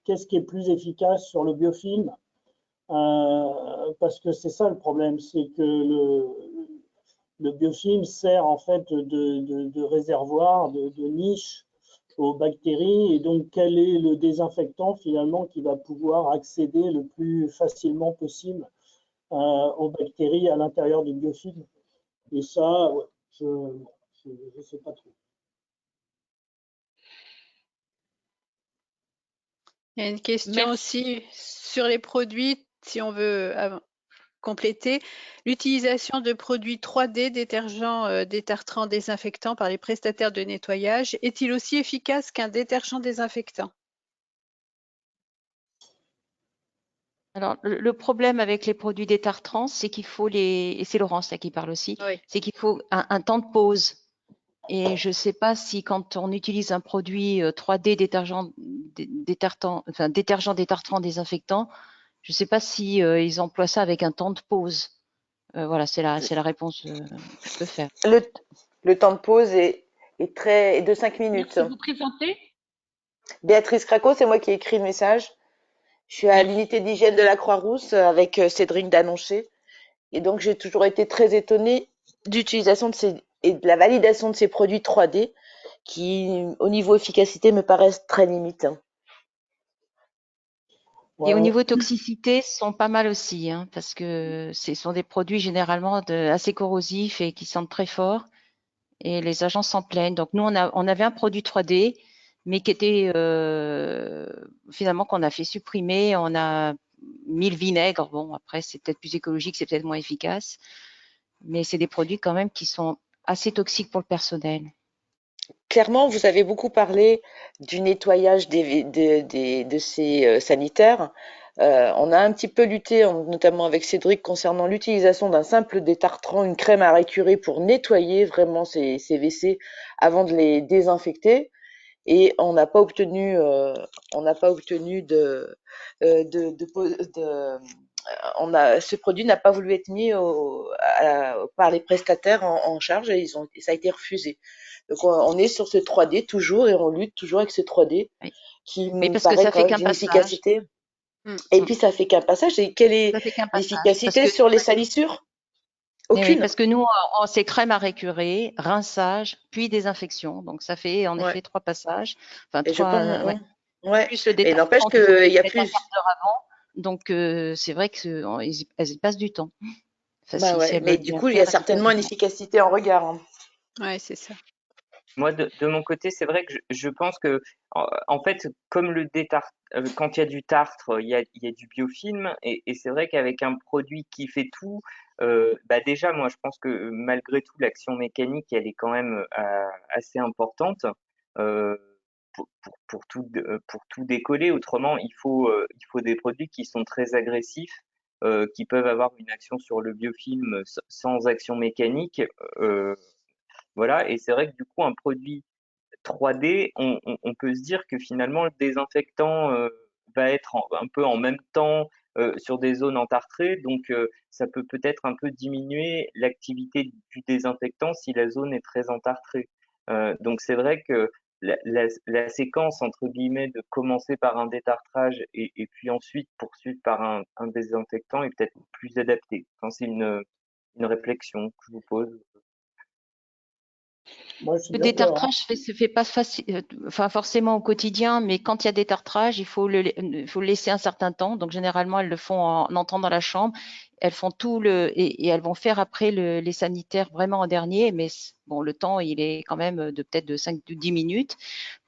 C: qu'est-ce qui est plus efficace sur le biofilm? Parce que c'est ça le problème, c'est que le biofilm sert en fait de réservoir, de niche aux bactéries, et donc quel est le désinfectant finalement qui va pouvoir accéder le plus facilement possible aux bactéries à l'intérieur du biofilm. Et ça, ouais, je ne sais pas trop.
E: Il y a une question
B: Merci.
E: aussi sur les produits, si on veut compléter. L'utilisation de produits 3D, détergents, détartrants, désinfectants par les prestataires de nettoyage, est-il aussi efficace qu'un détergent désinfectant?
F: Alors, le problème avec les produits détartrants, c'est qu'il faut et c'est Laurence là qui parle aussi,
E: Oui.
F: c'est qu'il faut un temps de pause. Et je ne sais pas si quand on utilise un produit 3D détergent, détartrant, désinfectant, je ne sais pas si ils emploient ça avec un temps de pause. Voilà, c'est la réponse que je peux faire.
G: Le temps de pause est de 5 minutes.
B: Merci de vous présenter.
G: Béatrice Craco, c'est moi qui ai écrit le message. Je suis à
B: Merci.
G: l'unité d'hygiène de la Croix-Rousse avec Cédric Danonché. Et donc, j'ai toujours été très étonnée d'utilisation et de la validation de ces produits 3D qui, au niveau efficacité, me paraissent très limites.
F: Et au niveau toxicité, sont pas mal aussi, hein, parce que ce sont des produits généralement assez corrosifs et qui sentent très fort. Et les agents s'en plaignent. Donc nous, on avait un produit 3D, mais qui était finalement qu'on a fait supprimer. On a mis le vinaigre. Bon, après, c'est peut-être plus écologique, c'est peut-être moins efficace. Mais c'est des produits quand même qui sont assez toxiques pour le personnel.
G: Clairement, vous avez beaucoup parlé du nettoyage de ces sanitaires. On a un petit peu lutté, notamment avec Cédric, concernant l'utilisation d'un simple détartrant, une crème à récurer pour nettoyer vraiment ces WC avant de les désinfecter. Et on n'a pas obtenu, ce produit n'a pas voulu être mis par les prestataires en charge et ça a été refusé. Donc on est sur ce 3D toujours et on lutte toujours avec ce 3D
F: Oui.
G: qui
F: Mais
G: me
F: parce que
G: paraît
F: ça
G: quand
F: fait
G: même
F: qu'un
G: d'une
F: passage.
G: efficacité. Et puis ça fait qu'un passage. Et quelle est
F: Ça fait qu'un passage.
G: l'efficacité
F: Parce que-
G: sur les salissures?
F: Oui,
G: Aucune.
F: parce que nous, c'est crème à récurer, rinçage, puis désinfection. Donc ça fait en
G: Ouais.
F: effet 3 passages. Enfin
G: Et je pense,
F: ouais.
G: ouais.
F: Plus le
G: Et n'empêche
F: détartrant qu'il faut
G: qu'il y a
F: mettre un
G: plus.
F: quart d'heure avant. Donc, c'est vrai qu'elles y passent du temps. Enfin,
G: Bah
F: si
G: ouais,
F: elles
G: mais
F: veulent
G: du
F: bien
G: coup, il y a
F: faire, elles y passent
G: certainement
F: du
G: une
F: temps.
G: efficacité en regard, hein.
E: Ouais, c'est ça.
D: Moi, de mon côté, c'est vrai que je pense que, en fait, comme le détartre, quand il y a du tartre, il y a du biofilm, et c'est vrai qu'avec un produit qui fait tout, bah déjà, moi, je pense que malgré tout, l'action mécanique, elle est quand même assez importante euh, pour tout décoller. Autrement, il faut des produits qui sont très agressifs, qui peuvent avoir une action sur le biofilm sans action mécanique. Euh, voilà, et c'est vrai que du coup, un produit 3D, on peut se dire que finalement, le désinfectant va être un peu en même temps sur des zones entartrées, donc ça peut peut-être un peu diminuer l'activité du désinfectant si la zone est très entartrée. Donc c'est vrai que la séquence, entre guillemets, de commencer par un détartrage et puis ensuite poursuivre par un désinfectant est peut-être plus adaptée. Enfin, c'est une réflexion que je vous pose.
C: Moi, je suis
F: Le
C: d'accord, hein.
F: détartrage se fait pas enfin forcément au quotidien, mais quand il y a détartrage, il faut le laisser un certain temps. Donc généralement, elles le font en entrant dans la chambre. Elles font tout et elles vont faire après les sanitaires vraiment en dernier. Mais bon, le temps, il est quand même peut-être de 5 ou 10 minutes.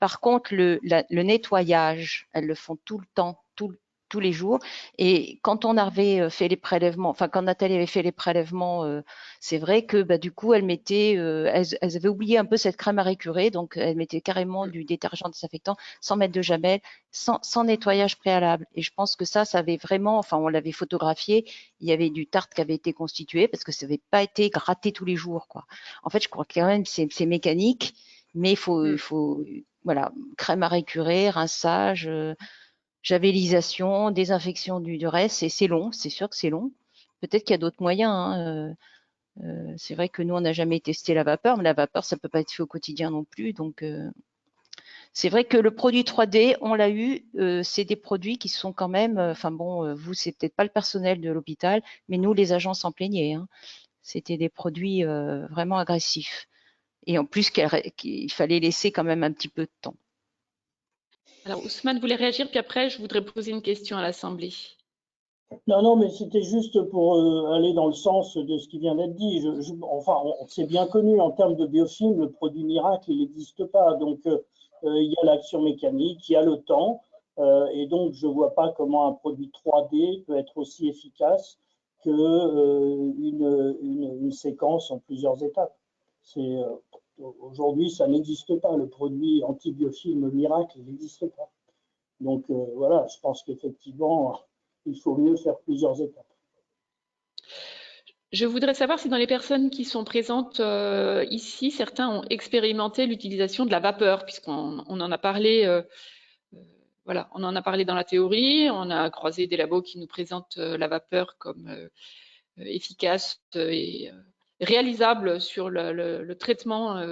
F: Par contre, le nettoyage, elles le font tout le temps, tous les jours. Et quand on avait fait les prélèvements, enfin quand Nathalie avait fait les prélèvements, c'est vrai que bah, du coup, elles avaient oublié un peu cette crème à récurer, donc elles mettaient carrément du détergent désinfectant sans mettre de javel, sans nettoyage préalable. Et je pense que ça avait vraiment, enfin on l'avait photographié, il y avait du tartre qui avait été constitué parce que ça n'avait pas été gratté tous les jours, quoi. En fait, je crois que quand même c'est mécanique, mais il faut voilà, crème à récurer, rinçage, javélisation, désinfection du reste, et c'est long, c'est sûr que c'est long. Peut-être qu'il y a d'autres moyens, hein. C'est vrai que nous, on n'a jamais testé la vapeur, mais la vapeur, ça peut pas être fait au quotidien non plus. Donc, c'est vrai que le produit 3D, on l'a eu, c'est des produits qui sont quand même, enfin bon, vous, c'est peut-être pas le personnel de l'hôpital, mais nous, les agents s'en plaignaient, hein. C'était des produits vraiment agressifs. Et en plus, qu'il fallait laisser quand même un petit peu de temps.
B: Alors, Ousmane voulait réagir, puis après, je voudrais poser une question à l'Assemblée.
C: Non, non, mais c'était juste pour aller dans le sens de ce qui vient d'être dit. Enfin, c'est bien connu en termes de biofilm, le produit miracle, il n'existe pas. Donc, il y a l'action mécanique, il y a le temps, et donc je ne vois pas comment un produit 3D peut être aussi efficace que une séquence en plusieurs étapes. Aujourd'hui, ça n'existe pas. Le produit antibiofilm miracle, il n'existe pas. Donc voilà, je pense qu'effectivement, il faut mieux faire plusieurs étapes.
B: Je voudrais savoir si dans les personnes qui sont présentes ici, certains ont expérimenté l'utilisation de la vapeur, puisqu'on en a parlé, voilà, on en a parlé dans la théorie, on a croisé des labos qui nous présentent la vapeur comme efficace et réalisable sur le traitement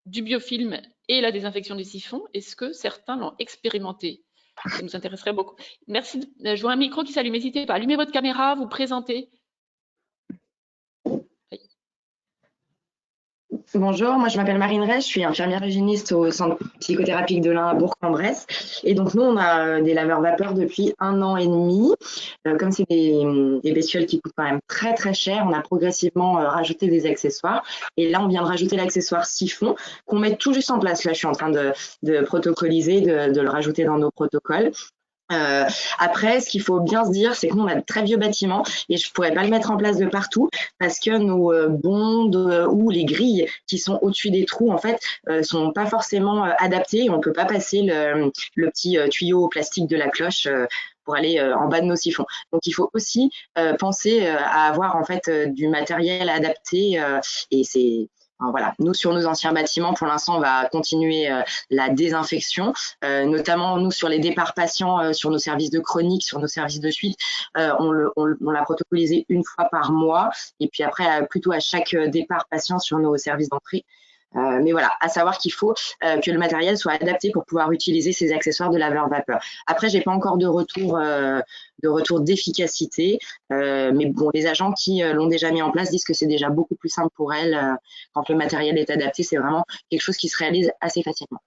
B: du biofilm et la désinfection des siphons. Est-ce que certains l'ont expérimenté? Ça nous intéresserait beaucoup. Merci. Je vois un micro qui s'allume. N'hésitez pas. Allumez votre caméra, vous présentez.
H: Bonjour, moi je m'appelle Marine Rey, je suis infirmière hygiéniste au centre psychothérapique de l'Ain à Bourg-en-Bresse. Et donc nous, on a des laveurs vapeur depuis 1 an et demi. Comme c'est des bestioles qui coûtent quand même très très cher, on a progressivement rajouté des accessoires. Et là, on vient de rajouter l'accessoire siphon qu'on met tout juste en place. Là, je suis en train de protocoliser, de le rajouter dans nos protocoles. Après, ce qu'il faut bien se dire, c'est que nous, on a de très vieux bâtiments et je pourrais pas le mettre en place de partout parce que nos bondes ou les grilles qui sont au-dessus des trous, en fait, sont pas forcément adaptées et on peut pas passer le petit tuyau plastique de la cloche pour aller en bas de nos siphons. Donc, il faut aussi penser à avoir en fait du matériel adapté et c'est voilà, nous sur nos anciens bâtiments, pour l'instant, on va continuer la désinfection, notamment nous sur les départs patients, sur nos services de chronique, sur nos services de suite, on l'a protocolisé 1 fois par mois, et puis après plutôt à chaque départ patient sur nos services d'entrée. Mais voilà, à savoir qu'il faut que le matériel soit adapté pour pouvoir utiliser ces accessoires de laveur vapeur. Après, j'ai pas encore de retour d'efficacité, mais bon, les agents qui l'ont déjà mis en place disent que c'est déjà beaucoup plus simple pour elles quand le matériel est adapté. C'est vraiment quelque chose qui se réalise assez facilement.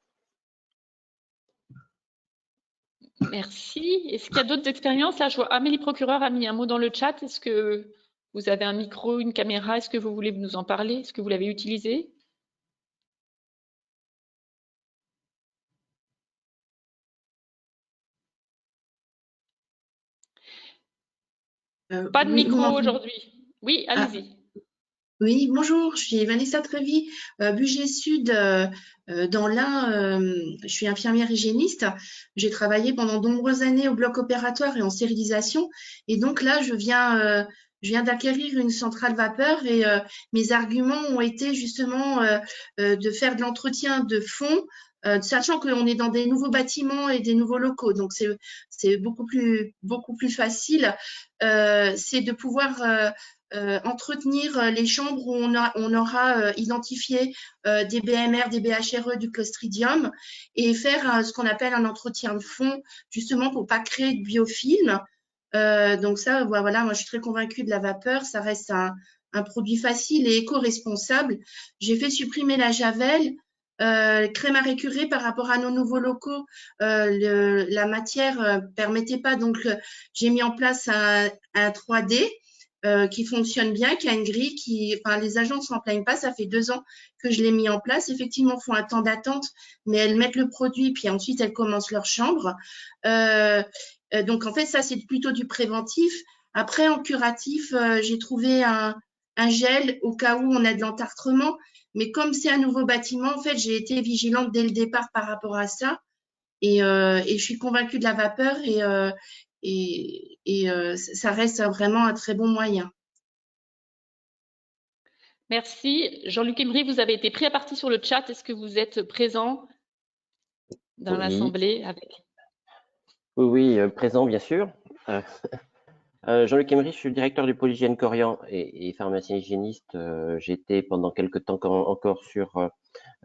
B: Merci. Est-ce qu'il y a d'autres expériences? Là, je vois Amélie Procureur a mis un mot dans le chat. Est-ce que vous avez un micro, une caméra? Est-ce que vous voulez nous en parler? Est-ce que vous l'avez utilisé? Pas de
I: Oui, vous
B: micro
I: m'entendez?
B: aujourd'hui. Oui,
I: Ah,
B: allez-y.
I: oui, bonjour, je suis Vanessa Trévy, Bugey Sud, dans l'Ain. Je suis infirmière hygiéniste. J'ai travaillé pendant de nombreuses années au bloc opératoire et en stérilisation. Et donc là, je viens d'acquérir une centrale vapeur et mes arguments ont été justement de faire de l'entretien de fond, sachant qu'on est dans des nouveaux bâtiments et des nouveaux locaux. Donc c'est beaucoup plus facile. C'est de pouvoir entretenir les chambres où on aura identifié des BMR, des BHRE, du Clostridium et faire ce qu'on appelle un entretien de fond, justement pour pas créer de biofilm. Donc ça, voilà, moi je suis très convaincue de la vapeur, ça reste un produit facile et éco-responsable. J'ai fait supprimer la javel. Crème à récurer par rapport à nos nouveaux locaux, la matière permettait pas, donc j'ai mis en place un 3D qui fonctionne bien, qui a une grille, enfin, les agents ne s'en plaignent pas. Ça fait 2 ans que je l'ai mis en place. Effectivement, il faut un temps d'attente, mais elles mettent le produit, puis ensuite elles commencent leur chambre. Donc en fait, ça c'est plutôt du préventif. Après, en curatif, j'ai trouvé un gel au cas où on a de l'entartrement. Mais comme c'est un nouveau bâtiment, en fait, j'ai été vigilante dès le départ par rapport à ça. Et je suis convaincue de la vapeur et ça reste vraiment un très bon moyen.
B: Merci. Jean-Luc Emery, vous avez été pris à partie sur le chat. Est-ce que vous êtes présent dans
J: Oui,
B: l'Assemblée avec...
J: oui, présent bien sûr. Jean-Luc Emery, je suis le directeur du pôle hygiène Corian et pharmacien hygiéniste. J'étais pendant quelques temps encore sur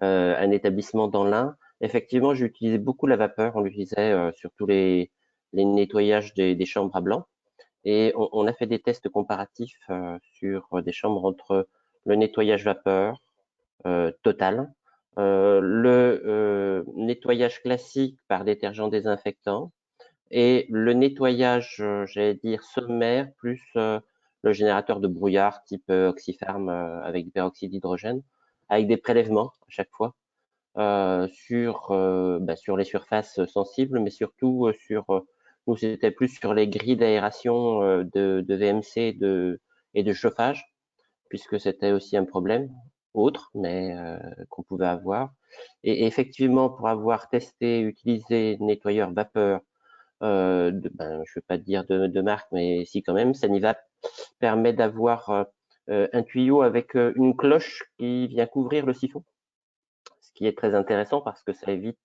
J: un établissement dans l'Ain. Effectivement, j'ai utilisé beaucoup la vapeur. On l'utilisait sur tous les nettoyages des chambres à blanc. Et on a fait des tests comparatifs sur des chambres entre le nettoyage vapeur total, le nettoyage classique par détergent désinfectant et le nettoyage, j'allais dire, sommaire, plus le générateur de brouillard type Oxyfarm avec du peroxyde d'hydrogène, avec des prélèvements à chaque fois sur les surfaces sensibles, mais surtout nous c'était plus sur les grilles d'aération de VMC et de chauffage, puisque c'était aussi un problème autre, mais qu'on pouvait avoir. Et effectivement, pour avoir testé, utilisé nettoyeur vapeur, je ne vais pas dire de marque, mais si quand même, Sanivap permet d'avoir un tuyau avec une cloche qui vient couvrir le siphon, ce qui est très intéressant parce que ça évite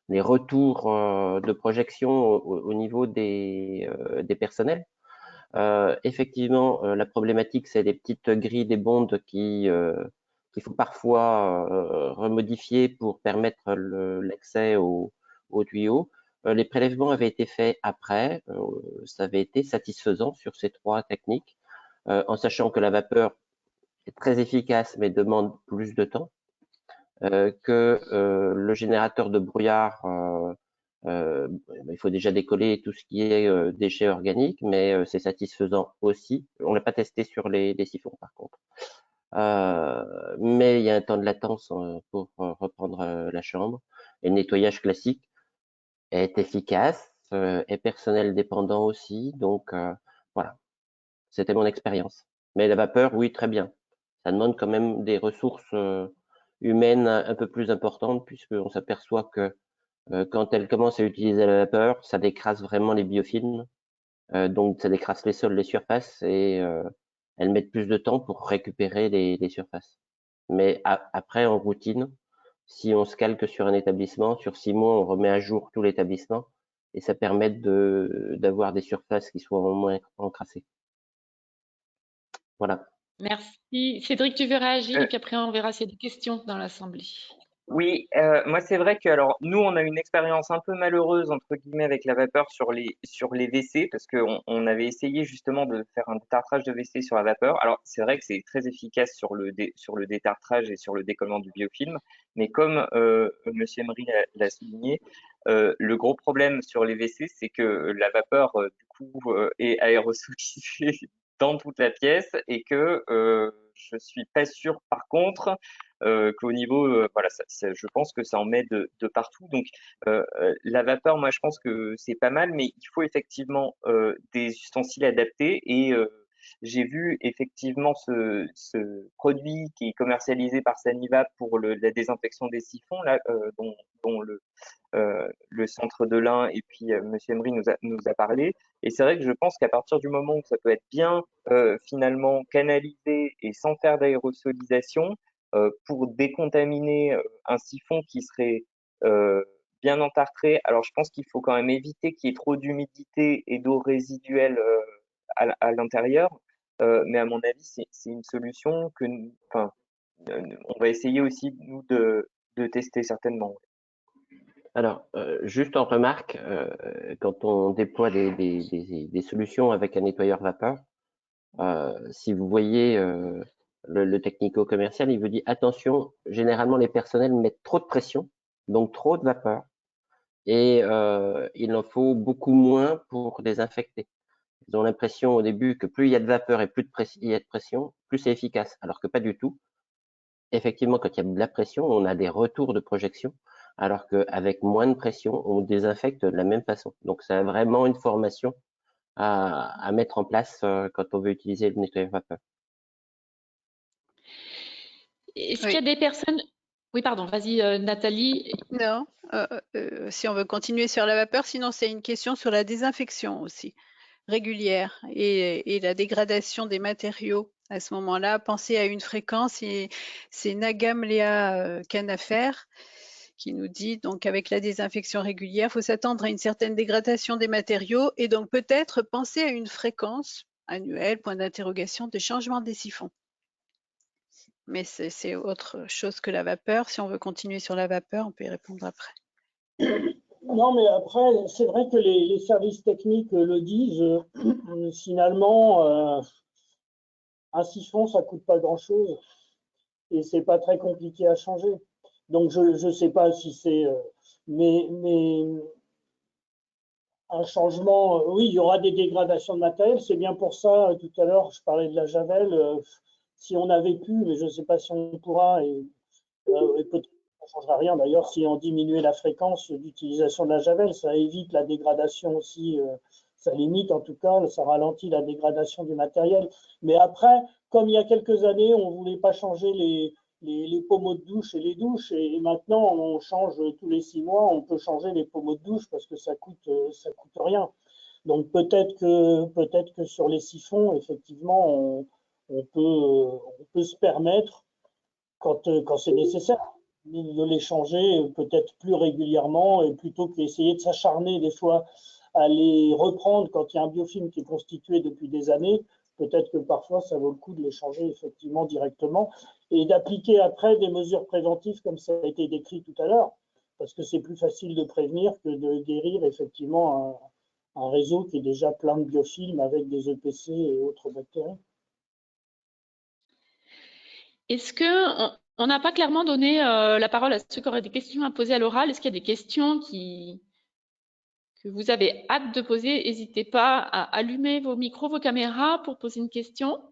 J: les retours de projection au niveau des personnels. Effectivement, la problématique, c'est les petites grilles des bondes qu'il faut parfois remodifier pour permettre l'accès au tuyau. Les prélèvements avaient été faits après, ça avait été satisfaisant sur ces 3 techniques, en sachant que la vapeur est très efficace mais demande plus de temps, que le générateur de brouillard il faut déjà décoller tout ce qui est déchets organiques, mais c'est satisfaisant aussi. On l'a pas testé sur les siphons par contre. Mais il y a un temps de latence pour reprendre la chambre. Et le nettoyage classique est efficace, est personnel dépendant aussi. Donc voilà, c'était mon expérience. Mais la vapeur, oui, très bien. Ça demande quand même des ressources humaines un peu plus importantes puisqu'on s'aperçoit que quand elle commence à utiliser la vapeur, ça décrase vraiment les biofilms, donc ça décrase les sols, les surfaces, et elles mettent plus de temps pour récupérer les surfaces. Mais après, en routine, si on se calque sur un établissement, sur 6 mois, on remet à jour tout l'établissement, et ça permet d'avoir des surfaces qui soient au moins encrassées. Voilà.
B: Merci. Cédric, tu veux réagir et puis après on verra s'il y a des questions dans l'Assemblée.
D: Oui, moi c'est vrai que alors nous on a une expérience un peu malheureuse entre guillemets avec la vapeur sur les WC parce qu'on avait essayé justement de faire un détartrage de WC sur la vapeur. Alors c'est vrai que c'est très efficace sur le détartrage et sur le décollement du biofilm, mais comme Monsieur Emery l'a souligné, le gros problème sur les WC c'est que la vapeur du coup est aérosolisée dans toute la pièce et que je suis pas sûr par contre qu'au niveau, voilà, je pense que ça en met de partout. Donc, la vapeur, moi, je pense que c'est pas mal, mais il faut effectivement des ustensiles adaptés. Et j'ai vu effectivement ce produit qui est commercialisé par Saniva pour la désinfection des siphons, là, dont le centre de l'Ain et puis Monsieur Emery nous a parlé. Et c'est vrai que je pense qu'à partir du moment où ça peut être bien finalement canalisé et sans faire d'aérosolisation, pour décontaminer un siphon qui serait bien entartré. Alors, je pense qu'il faut quand même éviter qu'il y ait trop d'humidité et d'eau résiduelle à l'intérieur. Mais à mon avis, c'est une solution que, enfin, on va essayer aussi nous de tester certainement.
J: Alors, juste en remarque, quand on déploie des solutions avec un nettoyeur vapeur, si vous voyez le technico-commercial, il vous dit attention, généralement les personnels mettent trop de pression, donc trop de vapeur, et il en faut beaucoup moins pour désinfecter. Ils ont l'impression au début que plus il y a de vapeur et plus il y a de pression, plus c'est efficace, alors que pas du tout. Effectivement, quand il y a de la pression, on a des retours de projection, alors qu'avec moins de pression, on désinfecte de la même façon. Donc, c'est vraiment une formation à mettre en place quand on veut utiliser le nettoyeur vapeur.
B: Est-ce qu'il y a des personnes... Oui, pardon, vas-y Nathalie.
E: Non, si on veut continuer sur la vapeur, sinon c'est une question sur la désinfection aussi, régulière, et la dégradation des matériaux. À ce moment-là, pensez à une fréquence, et c'est Nagam Léa Canafer qui nous dit, donc avec la désinfection régulière, il faut s'attendre à une certaine dégradation des matériaux, et donc peut-être penser à une fréquence annuelle, point d'interrogation, de changement des siphons. Mais c'est autre chose que la vapeur. Si on veut continuer sur la vapeur, on peut y répondre après.
C: Non, mais après, c'est vrai que les services techniques le disent. Finalement, un siphon, ça coûte pas grand-chose et c'est pas très compliqué à changer. Donc, je sais pas si c'est... mais un changement, oui, il y aura des dégradations de matériel. C'est bien pour ça, tout à l'heure, je parlais de la javel. Si on avait pu, mais je ne sais pas si on pourra, et peut-être ça ne changera rien d'ailleurs, si on diminuait la fréquence d'utilisation de la javel, ça évite la dégradation aussi, ça limite en tout cas, ça ralentit la dégradation du matériel. Mais après, comme il y a quelques années, on ne voulait pas changer les pommeaux de douche et les douches, et maintenant on change tous les 6 mois, on peut changer les pommeaux de douche parce que ça coûte rien. Donc peut-être que sur les siphons, effectivement, on peut se permettre, quand c'est nécessaire, de les changer peut-être plus régulièrement, et plutôt qu'essayer de s'acharner des fois à les reprendre quand il y a un biofilm qui est constitué depuis des années. Peut-être que parfois ça vaut le coup de les changer effectivement directement et d'appliquer après des mesures préventives comme ça a été décrit tout à l'heure, parce que c'est plus facile de prévenir que de guérir effectivement un réseau qui est déjà plein de biofilms avec des EPC et autres bactéries.
B: Est-ce qu'on n'a pas clairement donné la parole à ceux qui auraient des questions à poser à l'oral? Est-ce qu'il y a des questions que vous avez hâte de poser? N'hésitez pas à allumer vos micros, vos caméras pour poser une question.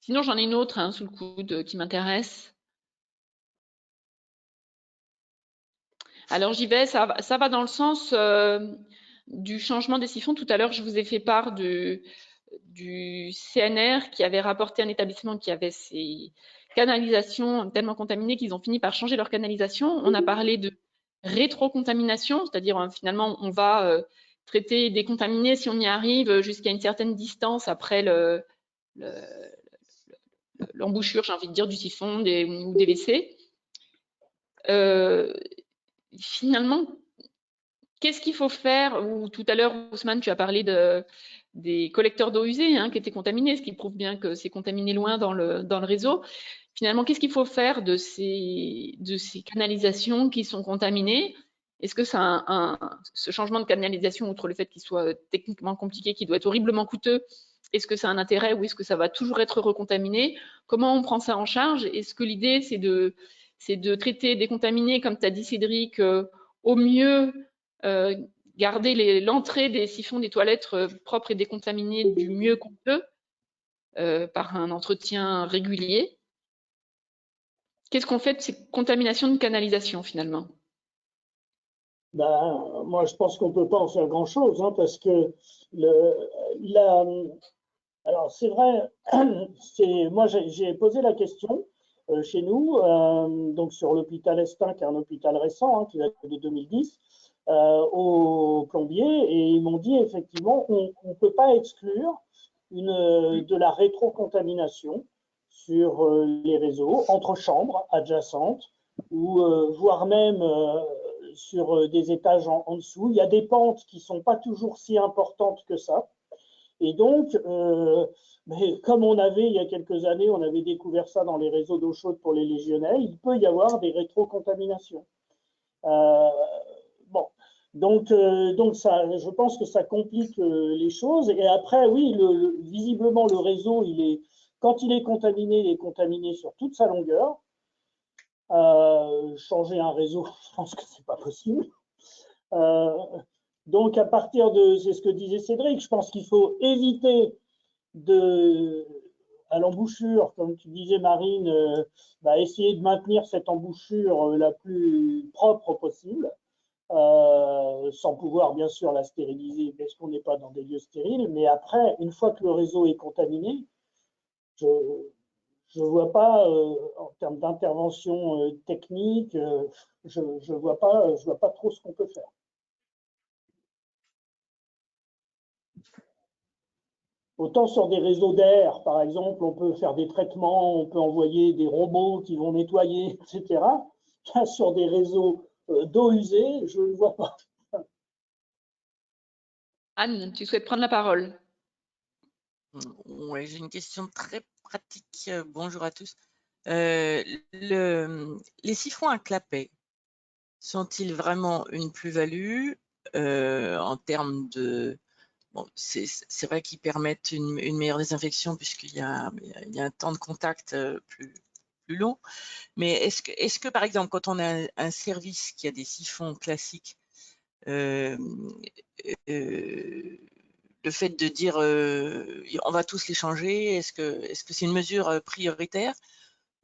B: Sinon, j'en ai une autre sous le coude qui m'intéresse. Alors, j'y vais, ça va dans le sens du changement des siphons. Tout à l'heure, je vous ai fait part du CNR qui avait rapporté un établissement qui avait ses canalisations tellement contaminées qu'ils ont fini par changer leur canalisation. On a parlé de rétrocontamination, c'est-à-dire finalement, on va traiter et décontaminer si on y arrive jusqu'à une certaine distance après l'embouchure, j'ai envie de dire, du siphon ou des WC. Finalement, qu'est-ce qu'il faut faire? Ou tout à l'heure, Ousmane, tu as parlé des collecteurs d'eau usée qui étaient contaminés, ce qui prouve bien que c'est contaminé loin dans le réseau. finalement, qu'est-ce qu'il faut faire de ces canalisations qui sont contaminées? Est-ce que ce changement de canalisation, outre le fait qu'il soit techniquement compliqué, qu'il doit être horriblement coûteux, est-ce que ça a un intérêt ou est-ce que ça va toujours être recontaminé? Comment on prend ça en charge? Est-ce que l'idée, c'est de traiter des contaminés, comme tu as dit Cédric, au mieux garder l'entrée des siphons des toilettes propres et décontaminés du mieux qu'on peut par un entretien régulier? Qu'est-ce qu'on fait de ces contaminations de canalisation finalement?
C: Ben, moi, je pense qu'on ne peut pas en faire grand-chose, hein, parce que alors c'est vrai, moi j'ai posé la question chez nous, donc sur l'hôpital Estin, qui est un hôpital récent, hein, qui date de 2010, aux plombiers, et ils m'ont dit effectivement on ne peut pas exclure de la rétrocontamination sur les réseaux, entre chambres adjacentes, ou voire même sur des étages en dessous. Il y a des pentes qui ne sont pas toujours si importantes que ça. Et donc, mais comme il y a quelques années, on avait découvert ça dans les réseaux d'eau chaude pour les légionnaires, il peut y avoir des rétrocontaminations. Bon, donc ça, je pense que ça complique les choses. Et après, oui, visiblement, le réseau, quand il est contaminé sur toute sa longueur. Changer un réseau, je pense que c'est pas possible. Donc, à partir c'est ce que disait Cédric, je pense qu'il faut éviter à l'embouchure, comme tu disais Marine, essayer de maintenir cette embouchure la plus propre possible, sans pouvoir bien sûr la stériliser, parce qu'on n'est pas dans des lieux stériles. Mais après, une fois que le réseau est contaminé, je ne vois pas, en termes d'intervention technique, je ne vois pas trop ce qu'on peut faire. Autant sur des réseaux d'air, par exemple, on peut faire des traitements, on peut envoyer des robots qui vont nettoyer, etc. Là, sur des réseaux d'eau usée, je ne vois pas.
B: Anne, tu souhaites prendre la parole?
K: Oui, j'ai une question très pratique. Bonjour à tous. Les siphons à clapet sont-ils vraiment une plus-value en termes de... Bon, c'est vrai qu'ils permettent une meilleure désinfection puisqu'il y a un temps de contact plus long. Mais est-ce que, par exemple, quand on a un service qui a des siphons classiques, le fait de dire on va tous les changer, est-ce que c'est une mesure prioritaire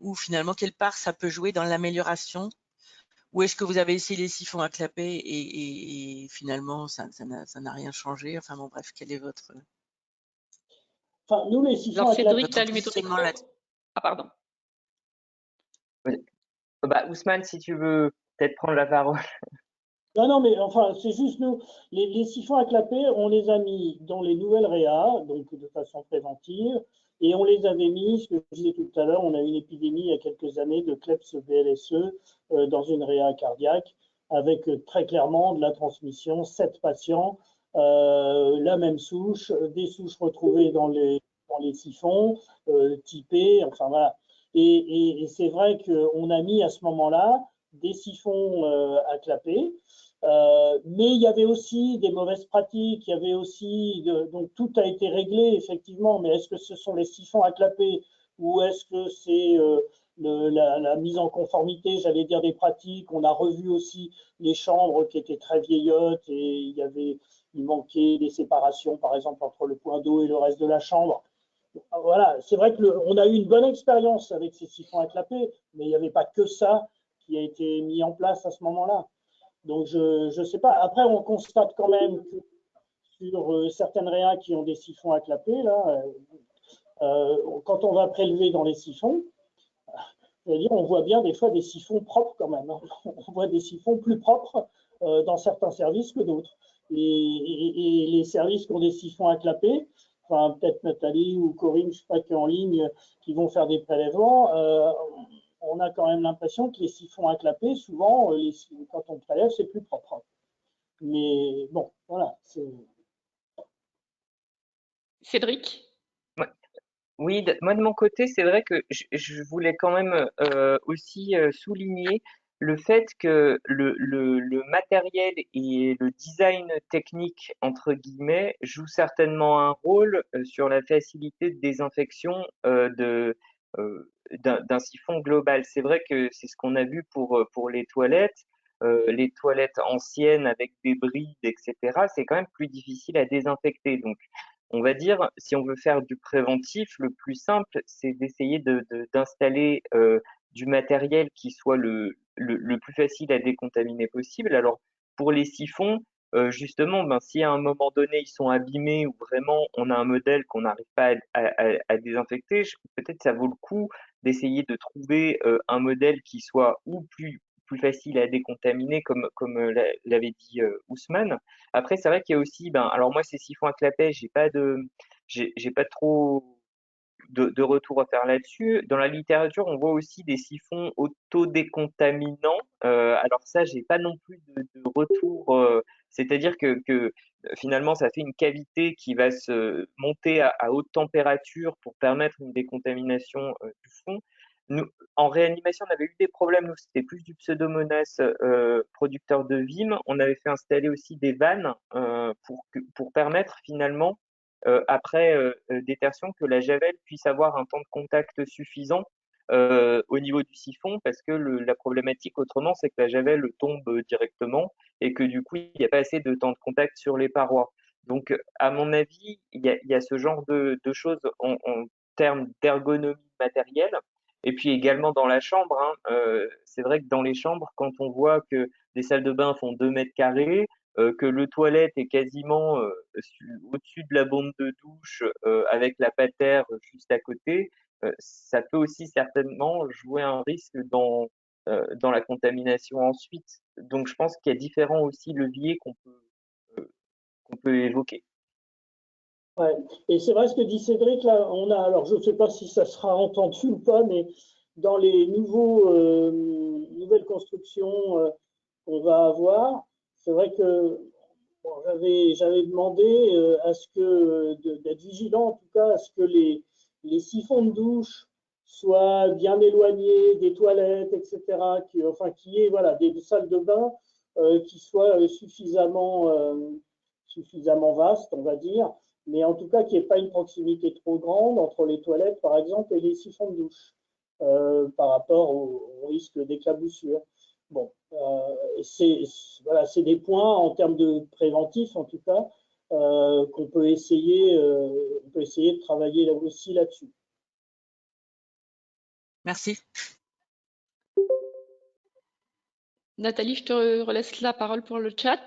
K: ou finalement quelle part ça peut jouer dans l'amélioration? Ou est-ce que vous avez essayé les siphons à clapet et finalement ça n'a rien changé? Enfin bon, bref, quel est votre...
C: Enfin, nous, les siphons
B: Alors
C: à clapet...
B: Cédric, tu as allumé ton micro. Ah pardon.
D: Oui. Bah, Ousmane, si tu veux peut-être prendre la parole.
C: Non, mais enfin, c'est juste nous, les siphons à clapet, on les a mis dans les nouvelles réa, donc de façon préventive, et on les avait mis, ce que je disais tout à l'heure, on a eu une épidémie il y a quelques années de Klebs BLSE dans une réa cardiaque, avec très clairement de la transmission, 7 patients, la même souche, des souches retrouvées dans les siphons, typées, enfin voilà. Et c'est vrai qu'on a mis à ce moment-là des siphons à clapet. Mais il y avait aussi des mauvaises pratiques, il y avait aussi, donc tout a été réglé effectivement, mais est-ce que ce sont les siphons à clapet ou est-ce que c'est la mise en conformité, j'allais dire, des pratiques? On a revu aussi les chambres qui étaient très vieillottes et il manquait des séparations, par exemple, entre le point d'eau et le reste de la chambre. Voilà, c'est vrai qu'on a eu une bonne expérience avec ces siphons à clapet, mais il n'y avait pas que ça qui a été mis en place à ce moment-là. Donc, je ne sais pas. Après, on constate quand même que sur certaines réas qui ont des siphons à clapet, là, quand on va prélever dans les siphons, on voit bien des fois des siphons propres quand même. Hein. On voit des siphons plus propres dans certains services que d'autres. Et les services qui ont des siphons à clapet, enfin, peut-être Nathalie ou Corinne, je ne sais pas, qui est en ligne, qui vont faire des prélèvements, on a quand même l'impression que les siphons à clapet, souvent, quand on prélève, c'est plus propre. Mais bon, voilà.
B: Cédric?
D: Oui, moi de mon côté, c'est vrai que je voulais quand même aussi souligner le fait que le matériel et le design technique, entre guillemets, jouent certainement un rôle sur la facilité de désinfection d'un siphon global. C'est vrai que c'est ce qu'on a vu pour les toilettes anciennes avec des brides, etc. C'est quand même plus difficile à désinfecter. Donc, on va dire, si on veut faire du préventif, le plus simple, c'est d'essayer d'installer du matériel qui soit le plus facile à décontaminer possible. Alors, pour les siphons, justement, ben, si à un moment donné, ils sont abîmés ou vraiment on a un modèle qu'on n'arrive pas à désinfecter, peut-être ça vaut le coup d'essayer de trouver un modèle qui soit ou plus facile à décontaminer, comme l'avait dit Ousmane. Après, c'est vrai qu'il y a aussi, ben, alors moi, ces siphons à clapet, j'ai pas trop de retour à faire là-dessus. Dans la littérature, on voit aussi des siphons autodécontaminants. Alors ça, j'ai pas non plus de retour. C'est-à-dire que finalement, ça fait une cavité qui va se monter à haute température pour permettre une décontamination du fond. Nous, en réanimation, on avait eu des problèmes. Nous, c'était plus du Pseudomonas producteur de Vim. On avait fait installer aussi des vannes pour permettre finalement après détertion, que la javel puisse avoir un temps de contact suffisant au niveau du siphon, parce que la problématique autrement, c'est que la javel tombe directement et que du coup, il n'y a pas assez de temps de contact sur les parois. Donc, à mon avis, il y a ce genre de choses en termes d'ergonomie matérielle. Et puis également dans la chambre, hein, c'est vrai que dans les chambres, quand on voit que des salles de bain font 2 mètres carrés, que le toilette est quasiment au-dessus de la bombe de douche avec la patère juste à côté, ça peut aussi certainement jouer un risque dans la contamination ensuite. Donc je pense qu'il y a différents aussi leviers qu'on peut évoquer.
C: Ouais. Et c'est vrai ce que dit Cédric, là, on a, alors je ne sais pas si ça sera entendu ou pas, mais dans les nouvelles constructions qu'on va avoir, c'est vrai que bon, j'avais demandé à ce que d'être vigilant, en tout cas, à ce que les siphons de douche soient bien éloignés des toilettes, etc., qu'il y ait voilà, des salles de bain qui soient suffisamment vastes, on va dire, mais en tout cas qu'il n'y ait pas une proximité trop grande entre les toilettes, par exemple, et les siphons de douche par rapport au risque d'éclaboussure. Bon, c'est des points en termes de préventif, en tout cas, qu'on peut essayer de travailler là aussi là-dessus.
K: Merci.
B: Nathalie, je te relaisse la parole pour le chat.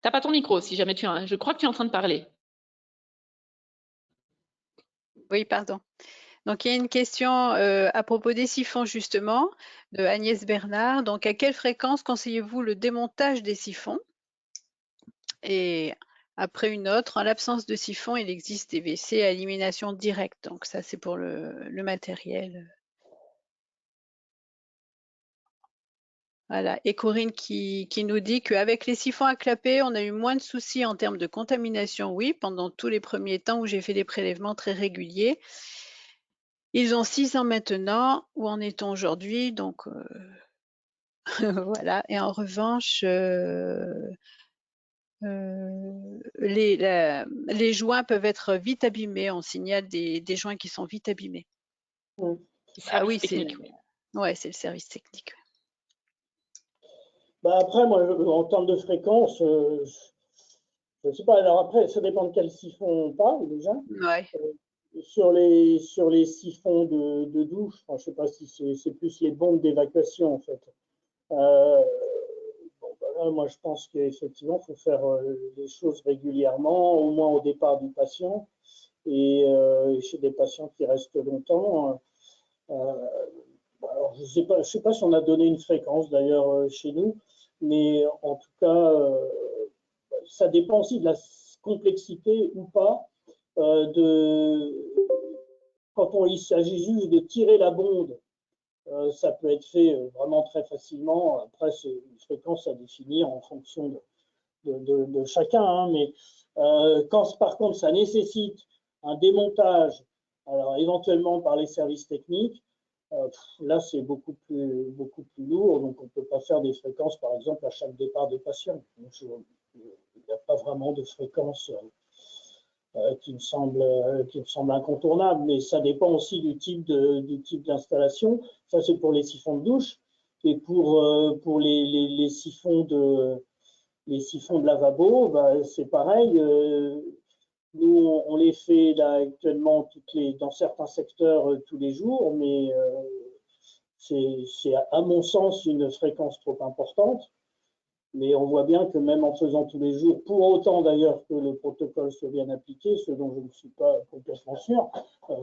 B: T'as pas ton micro, si jamais je crois que tu es en train de parler.
E: Oui, pardon. Donc, il y a une question à propos des siphons, justement, de Agnès Bernard. Donc, à quelle fréquence conseillez-vous le démontage des siphons? Et après une autre, en l'absence de siphon, il existe des WC à élimination directe. Donc, ça, c'est pour le matériel. Voilà. Et Corinne qui nous dit qu'avec les siphons à clapet, on a eu moins de soucis en termes de contamination. Oui, pendant tous les premiers temps où j'ai fait des prélèvements très réguliers. Ils ont 6 ans maintenant. Où en est-on aujourd'hui? Donc, voilà. Et en revanche, les joints peuvent être vite abîmés. On signale des joints qui sont vite abîmés. Ah oui, c'est le service technique.
C: Bah après, moi, en termes de fréquence, je ne sais pas. Alors après, ça dépend de quel siphon on parle déjà.
E: Ouais.
C: Sur les siphons de douche, enfin, je ne sais pas si c'est plus les bombes d'évacuation en fait. Moi, je pense qu'effectivement, il faut faire les choses régulièrement, au moins au départ du patient, et chez des patients qui restent longtemps. Alors, je ne sais pas si on a donné une fréquence d'ailleurs chez nous, mais en tout cas, ça dépend aussi de la complexité ou pas quand il s'agit juste de tirer la bonde. Ça peut être fait vraiment très facilement. Après, c'est une fréquence à définir en fonction de chacun. Hein, mais quand par contre ça nécessite un démontage, alors éventuellement par les services techniques, là c'est beaucoup plus lourd, donc on ne peut pas faire des fréquences par exemple à chaque départ des patients. Donc, il n'y a pas vraiment de fréquence qui me semble incontournable, mais ça dépend aussi du type d'installation. Ça c'est pour les siphons de douche, et pour les siphons de lavabo, bah, c'est pareil. Nous, on les fait là actuellement dans certains secteurs tous les jours, mais c'est à mon sens une fréquence trop importante. Mais on voit bien que même en faisant tous les jours, pour autant d'ailleurs que le protocole soit bien appliqué, ce dont je ne suis pas complètement sûr,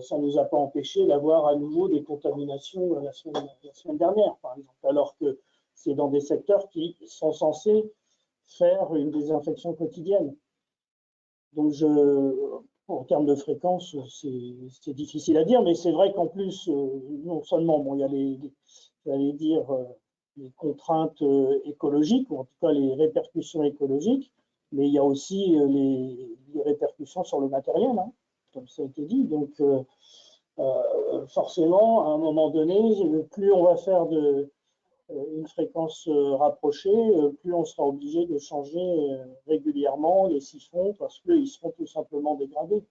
C: ça ne nous a pas empêché d'avoir à nouveau des contaminations la semaine dernière, par exemple, alors que c'est dans des secteurs qui sont censés faire une désinfection quotidienne. Donc, en termes de fréquence, c'est difficile à dire, mais c'est vrai qu'en plus, non seulement, bon, il y a les contraintes écologiques, ou en tout cas les répercussions écologiques, mais il y a aussi les répercussions sur le matériel, hein, comme ça a été dit. Donc, forcément, à un moment donné, plus on va faire une fréquence rapprochée, plus on sera obligé de changer régulièrement les siphons parce qu'ils seront tout simplement dégradés.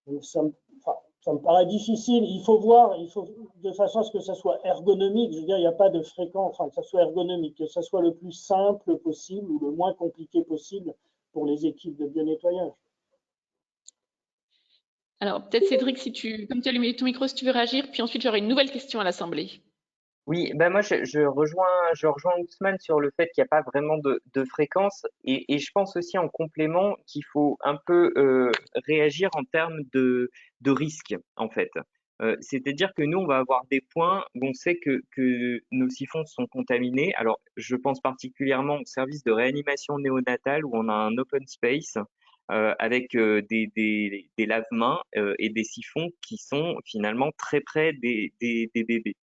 C: Donc ça me paraît difficile. Il faut voir, de façon à ce que ça soit ergonomique. Je veux dire, il n'y a pas de fréquence, enfin que ça soit ergonomique, que ça soit le plus simple possible ou le moins compliqué possible pour les équipes de bio-nettoyage.
B: Alors, peut-être Cédric, comme tu as allumé ton micro, si tu veux réagir, puis ensuite j'aurai une nouvelle question à l'Assemblée.
D: Oui, ben moi je rejoins Ousmane sur le fait qu'il n'y a pas vraiment de fréquence et je pense aussi en complément qu'il faut un peu réagir en termes de risque en fait. C'est-à-dire que nous on va avoir des points où on sait que nos siphons sont contaminés. Alors je pense particulièrement au service de réanimation néonatale où on a un open space avec des lave-mains et des siphons qui sont finalement très près des bébés.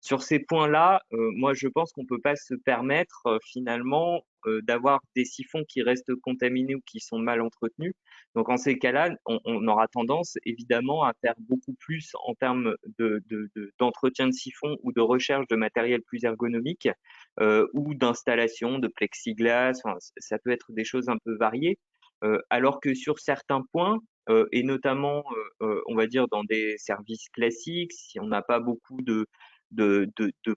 D: Sur ces points-là, moi je pense qu'on peut pas se permettre finalement d'avoir des siphons qui restent contaminés ou qui sont mal entretenus. Donc en ces cas-là, on aura tendance évidemment à faire beaucoup plus en termes d'entretien de siphons ou de recherche de matériel plus ergonomique ou d'installation de plexiglas. Enfin, ça peut être des choses un peu variées. Alors que sur certains points, et notamment on va dire dans des services classiques, si on n'a pas beaucoup de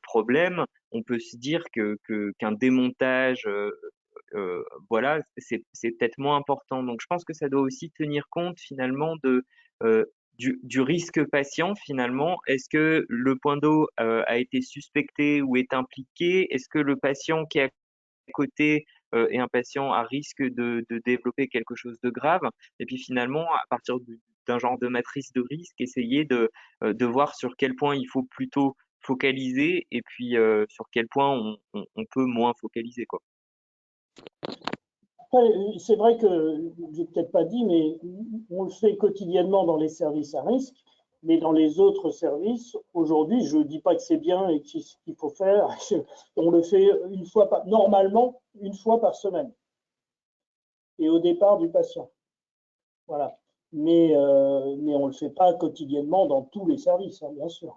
D: problèmes, on peut se dire qu'un démontage, voilà, c'est peut-être moins important. Donc, je pense que ça doit aussi tenir compte finalement du risque patient finalement. Est-ce que le point d'eau a été suspecté ou est impliqué? Est-ce que le patient qui est à côté est un patient à risque de développer quelque chose de grave? Et puis finalement, à partir d'un genre de matrice de risque, essayer de voir sur quel point il faut plutôt focaliser et puis sur quel point on peut moins focaliser, quoi.
C: C'est vrai que, je n'ai peut-être pas dit, mais on le fait quotidiennement dans les services à risque, mais dans les autres services, aujourd'hui, je ne dis pas que c'est bien et qu'il faut faire, on le fait normalement une fois par semaine et au départ du patient. Voilà. Mais on ne le fait pas quotidiennement dans tous les services, hein, bien sûr.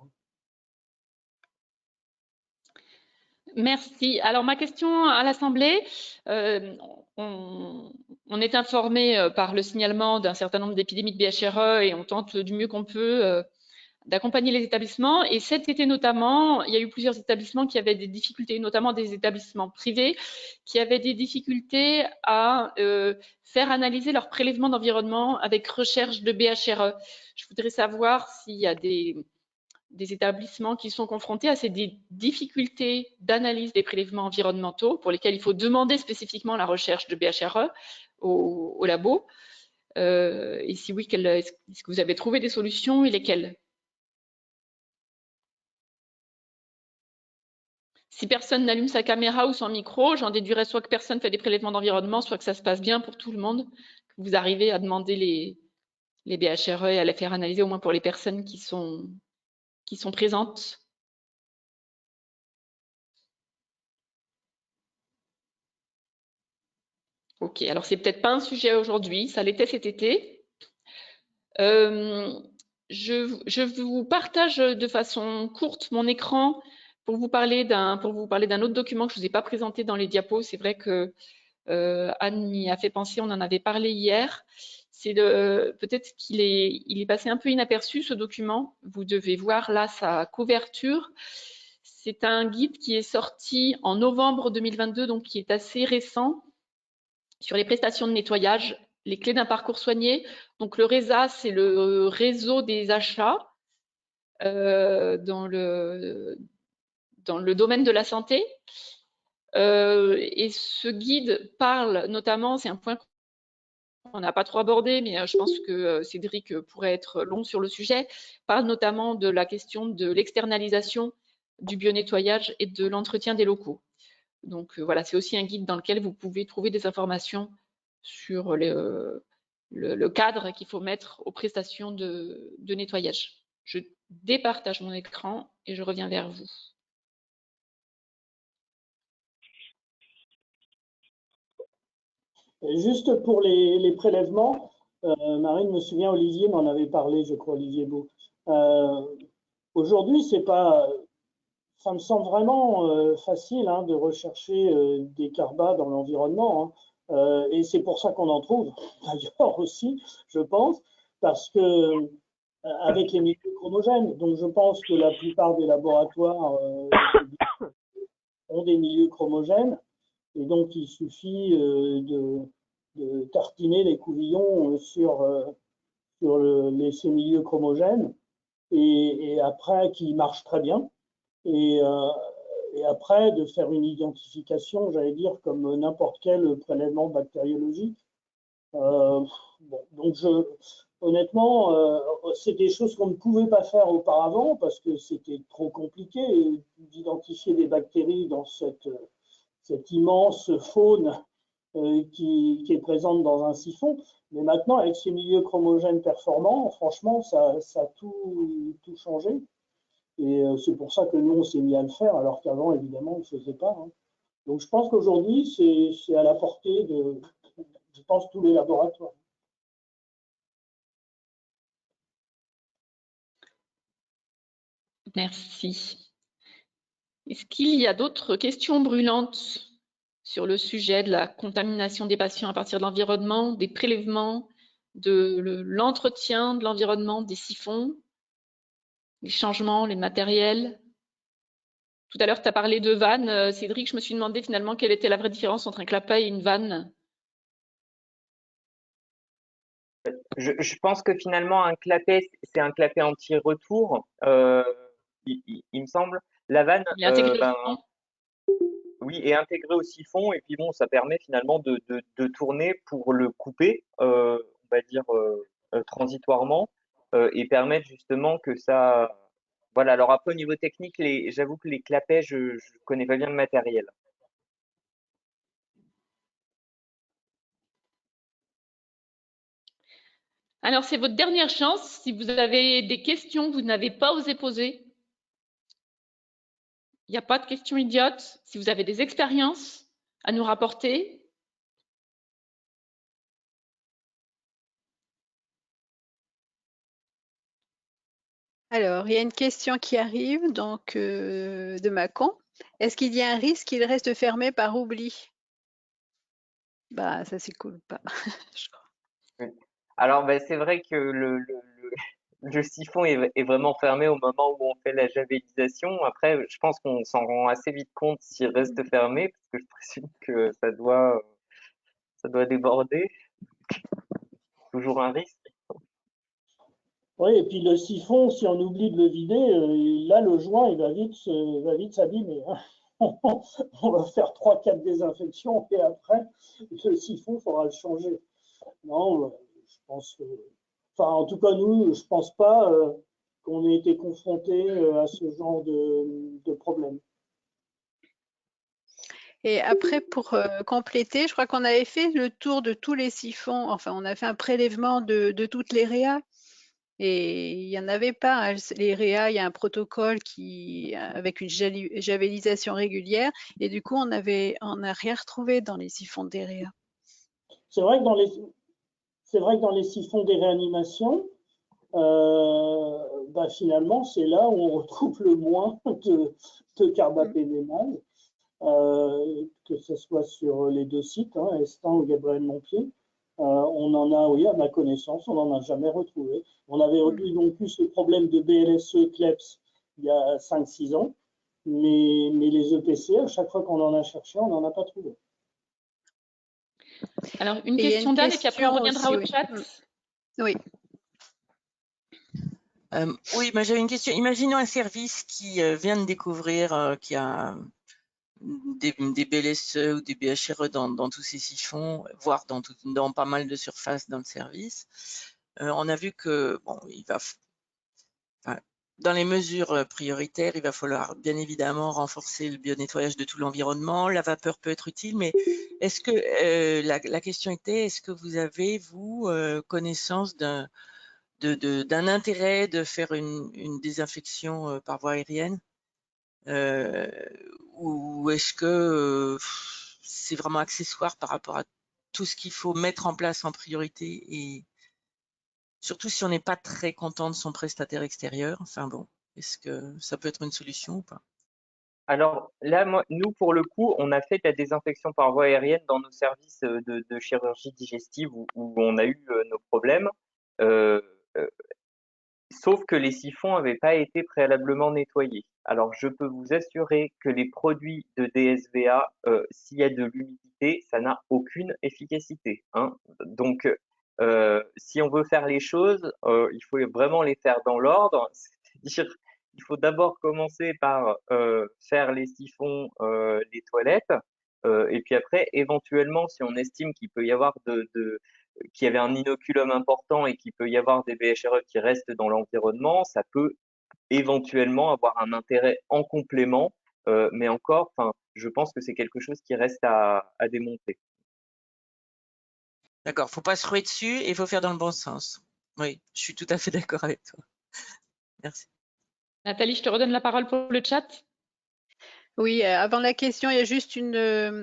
B: Merci. Alors, ma question à l'Assemblée, on est informé par le signalement d'un certain nombre d'épidémies de BHRE et on tente du mieux qu'on peut d'accompagner les établissements. Et cet été notamment, il y a eu plusieurs établissements qui avaient des difficultés, notamment des établissements privés, qui avaient des difficultés à faire analyser leur prélèvement d'environnement avec recherche de BHRE. Je voudrais savoir s'il y a des établissements qui sont confrontés à ces difficultés d'analyse des prélèvements environnementaux pour lesquels il faut demander spécifiquement la recherche de BHRE au labo. Et si oui, est-ce que vous avez trouvé des solutions et lesquelles? Si personne n'allume sa caméra ou son micro, j'en déduirais soit que personne fait des prélèvements d'environnement, soit que ça se passe bien pour tout le monde, que vous arrivez à demander les BHRE et à les faire analyser au moins pour les personnes qui sont présentes. Ok, alors c'est peut-être pas un sujet aujourd'hui, ça l'était cet été. Je vous partage de façon courte mon écran pour vous parler d'un autre document que je ne vous ai pas présenté dans les diapos. C'est vrai que Anne m'y a fait penser, on en avait parlé hier. C'est peut-être qu'il est passé un peu inaperçu ce document. Vous devez voir là sa couverture. C'est un guide qui est sorti en novembre 2022, donc qui est assez récent, sur les prestations de nettoyage, les clés d'un parcours soigné. Donc le RESA, c'est le réseau des achats dans le domaine de la santé. Et ce guide parle notamment, c'est un point qu'on n'a pas trop abordé, mais je pense que Cédric pourrait être long sur le sujet, parle notamment de la question de l'externalisation du bio-nettoyage et de l'entretien des locaux. Donc voilà, c'est aussi un guide dans lequel vous pouvez trouver des informations sur le cadre qu'il faut mettre aux prestations de nettoyage. Je départage mon écran et je reviens vers vous.
C: Juste pour les prélèvements, Marine me souvient, Olivier m'en avait parlé, je crois, Olivier Beau. Aujourd'hui, c'est pas, ça me semble vraiment facile hein, de rechercher des carbas dans l'environnement. Hein. Et c'est pour ça qu'on en trouve, d'ailleurs aussi, je pense, parce que avec les milieux chromogènes. Donc, je pense que la plupart des laboratoires ont des milieux chromogènes. Et donc, il suffit de tartiner les couvillons sur ces milieux chromogènes et après, qui marchent très bien. Et après, de faire une identification, j'allais dire, comme n'importe quel prélèvement bactériologique. Bon, donc, honnêtement, c'est des choses qu'on ne pouvait pas faire auparavant parce que c'était trop compliqué d'identifier des bactéries dans cette immense faune qui est présente dans un siphon. Mais maintenant, avec ces milieux chromogènes performants, franchement, ça a tout changé. Et c'est pour ça que nous, on s'est mis à le faire, alors qu'avant, évidemment, on ne le faisait pas. Hein. Donc, je pense qu'aujourd'hui, c'est à la portée de, je pense, tous les laboratoires.
B: Merci. Est-ce qu'il y a d'autres questions brûlantes sur le sujet de la contamination des patients à partir de l'environnement, des prélèvements, de l'entretien de l'environnement, des siphons, les changements, les matériels? Tout à l'heure, tu as parlé de vannes. Cédric, je me suis demandé finalement quelle était la vraie différence entre un clapet et une vanne.
D: Je pense que finalement, un clapet, c'est un clapet anti-retour, il me semble. La vanne,
B: Il est intégré au siphon.
D: oui, est intégré au siphon et puis bon, ça permet finalement de tourner pour le couper, on va dire transitoirement, et permettre justement que ça. Voilà. Alors après, au niveau technique, j'avoue que les clapets, je connais pas bien le matériel.
B: Alors, c'est votre dernière chance. Si vous avez des questions que vous n'avez pas osé poser, il n'y a pas de questions idiotes. Si vous avez des expériences à nous rapporter,
E: Alors, il y a une question qui arrive donc de Macon. Est-ce qu'il y a un risque qu'il reste fermé par oubli? Bah, ça s'écoule pas, je crois.
D: Oui. Alors, ben, c'est vrai que le siphon est vraiment fermé au moment où on fait la javélisation. Après, je pense qu'on s'en rend assez vite compte s'il reste fermé, parce que je présume que ça doit déborder. Toujours un risque.
C: Oui, et puis le siphon, si on oublie de le vider, là, le joint, il va vite s'abîmer. Hein. On va faire 3-4 désinfections et après, le siphon, il faudra le changer. Non, je pense que, enfin, en tout cas, nous, je pense pas qu'on ait été confronté à ce genre de problème.
E: Et après, pour compléter, je crois qu'on avait fait le tour de tous les siphons. Enfin, on a fait un prélèvement de toutes les réas. Et il n'y en avait pas. Les réas, il y a un protocole avec une javélisation régulière. Et du coup, on n'a rien retrouvé dans les siphons des réas.
C: C'est vrai que dans les siphons des réanimations, finalement, c'est là où on retrouve le moins de carbapénémase, que ce soit sur les deux sites, hein, Estin ou Gabriel-Montpied. On en a, oui, à ma connaissance, on n'en a jamais retrouvé. On avait donc eu ce problème de BLSE CLEPS il y a 5-6 ans, mais les EPC, à chaque fois qu'on en a cherché, on n'en a pas trouvé.
B: Alors, une
E: Et il y a
B: question
E: une
B: d'Anne, et puis après, on
E: question
B: reviendra
E: aussi,
B: au
E: oui.
B: chat.
E: Oui.
K: Oui, moi j'avais une question. Imaginons un service qui vient de découvrir qui a des BLSE ou des BHRE dans tous ces siphons, voire dans pas mal de surfaces dans le service. On a vu que bon, dans les mesures prioritaires, il va falloir bien évidemment renforcer le bio-nettoyage de tout l'environnement. La vapeur peut être utile, mais est-ce que la question était, est-ce que vous avez, vous, connaissance d'un intérêt de faire une désinfection par voie aérienne, ou est-ce que c'est vraiment accessoire par rapport à tout ce qu'il faut mettre en place en priorité, et surtout si on n'est pas très content de son prestataire extérieur? Enfin bon, est-ce que ça peut être une solution ou pas?
D: Alors là, nous, pour le coup, on a fait de la désinfection par voie aérienne dans nos services de chirurgie digestive où on a eu nos problèmes. Euh, euh, Sauf que les siphons n'avaient pas été préalablement nettoyés. Alors, je peux vous assurer que les produits de DSVA, s'il y a de l'humidité, ça n'a aucune efficacité, hein. Donc, si on veut faire les choses, il faut vraiment les faire dans l'ordre. C'est-à-dire, il faut d'abord commencer par faire les siphons, les toilettes, et puis après, éventuellement, si on estime qu'il peut y avoir qu'il y avait un inoculum important et qu'il peut y avoir des BHRE qui restent dans l'environnement, ça peut éventuellement avoir un intérêt en complément, mais encore, je pense que c'est quelque chose qui reste à démontrer.
K: D'accord, faut pas se ruer dessus et il faut faire dans le bon sens. Oui, je suis tout à fait d'accord avec toi. Merci.
B: Nathalie, je te redonne la parole pour le chat.
E: Oui, avant la question, il y a juste une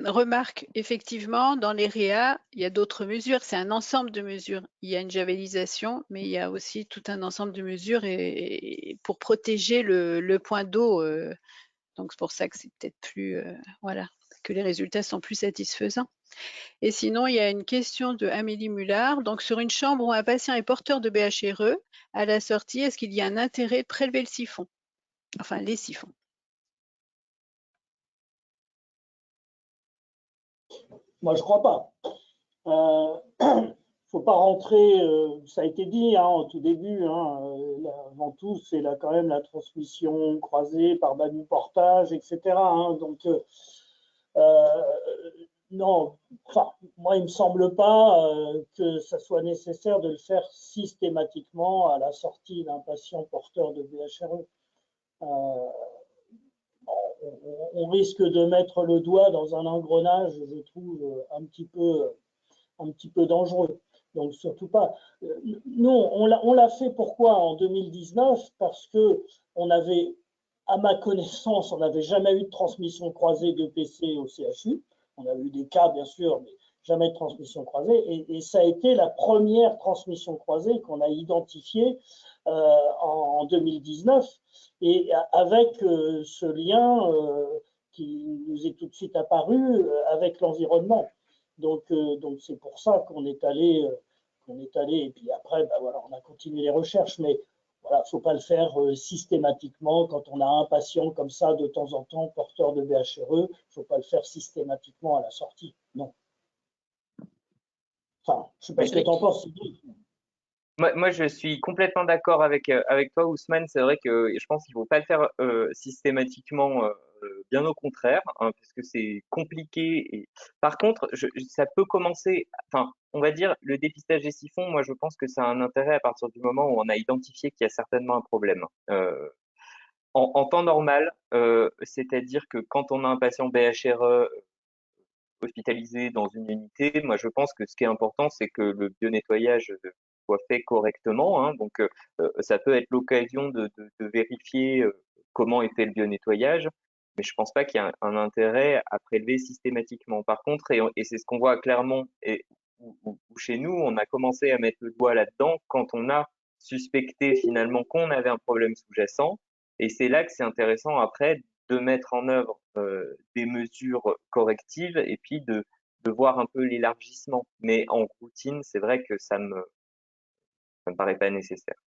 E: remarque. Effectivement, dans les REA, il y a d'autres mesures. C'est un ensemble de mesures. Il y a une javelisation, mais il y a aussi tout un ensemble de mesures et pour protéger le point d'eau. Donc, c'est pour ça que c'est peut-être plus, voilà, que les résultats sont plus satisfaisants. Et sinon, il y a une question de Amélie Mullard. Donc, sur une chambre où un patient est porteur de BHRE, à la sortie, est-ce qu'il y a un intérêt de prélever le siphon? Enfin, les siphons.
C: Moi, je crois pas. Faut pas rentrer, ça a été dit au tout début, avant tout, c'est quand même la transmission croisée par bas du portage, etc. Donc, non, moi, il me semble pas que ça soit nécessaire de le faire systématiquement à la sortie d'un patient porteur de BHRE. On risque de mettre le doigt dans un engrenage, je trouve, un petit peu dangereux. Donc, surtout pas. Nous, on l'a fait pourquoi en 2019? Parce que on avait, à ma connaissance, on n'avait jamais eu de transmission croisée de PC au CHU. On a eu des cas, bien sûr, mais jamais de transmission croisée. Et ça a été la première transmission croisée qu'on a identifiée en 2019. Et avec ce lien qui nous est tout de suite apparu avec l'environnement. Donc c'est pour ça qu'on est allé, et puis après, voilà, on a continué les recherches, mais voilà, faut pas le faire systématiquement quand on a un patient comme ça de temps en temps porteur de BHRE, faut pas le faire systématiquement à la sortie, non. Enfin, je sais pas ce que tu en penses.
D: Moi, je suis complètement d'accord avec toi, Ousmane. C'est vrai que je pense qu'il ne faut pas le faire systématiquement, bien au contraire, hein, parce que c'est compliqué. Par contre, ça peut commencer. Enfin, on va dire le dépistage des siphons. Moi, je pense que ça a un intérêt à partir du moment où on a identifié qu'il y a certainement un problème. En temps normal, c'est-à-dire que quand on a un patient BHRE hospitalisé dans une unité, moi je pense que ce qui est important, c'est que le bio-nettoyage soit fait correctement, hein. Donc ça peut être l'occasion de vérifier comment est fait le bio-nettoyage, mais je pense pas qu'il y a un intérêt à prélever systématiquement. Par contre, et c'est ce qu'on voit clairement, ou chez nous, on a commencé à mettre le doigt là-dedans quand on a suspecté finalement qu'on avait un problème sous-jacent. Et c'est là que c'est intéressant après de mettre en œuvre des mesures correctives et puis de voir un peu l'élargissement. Mais en routine, c'est vrai que ça me paraît pas nécessaire.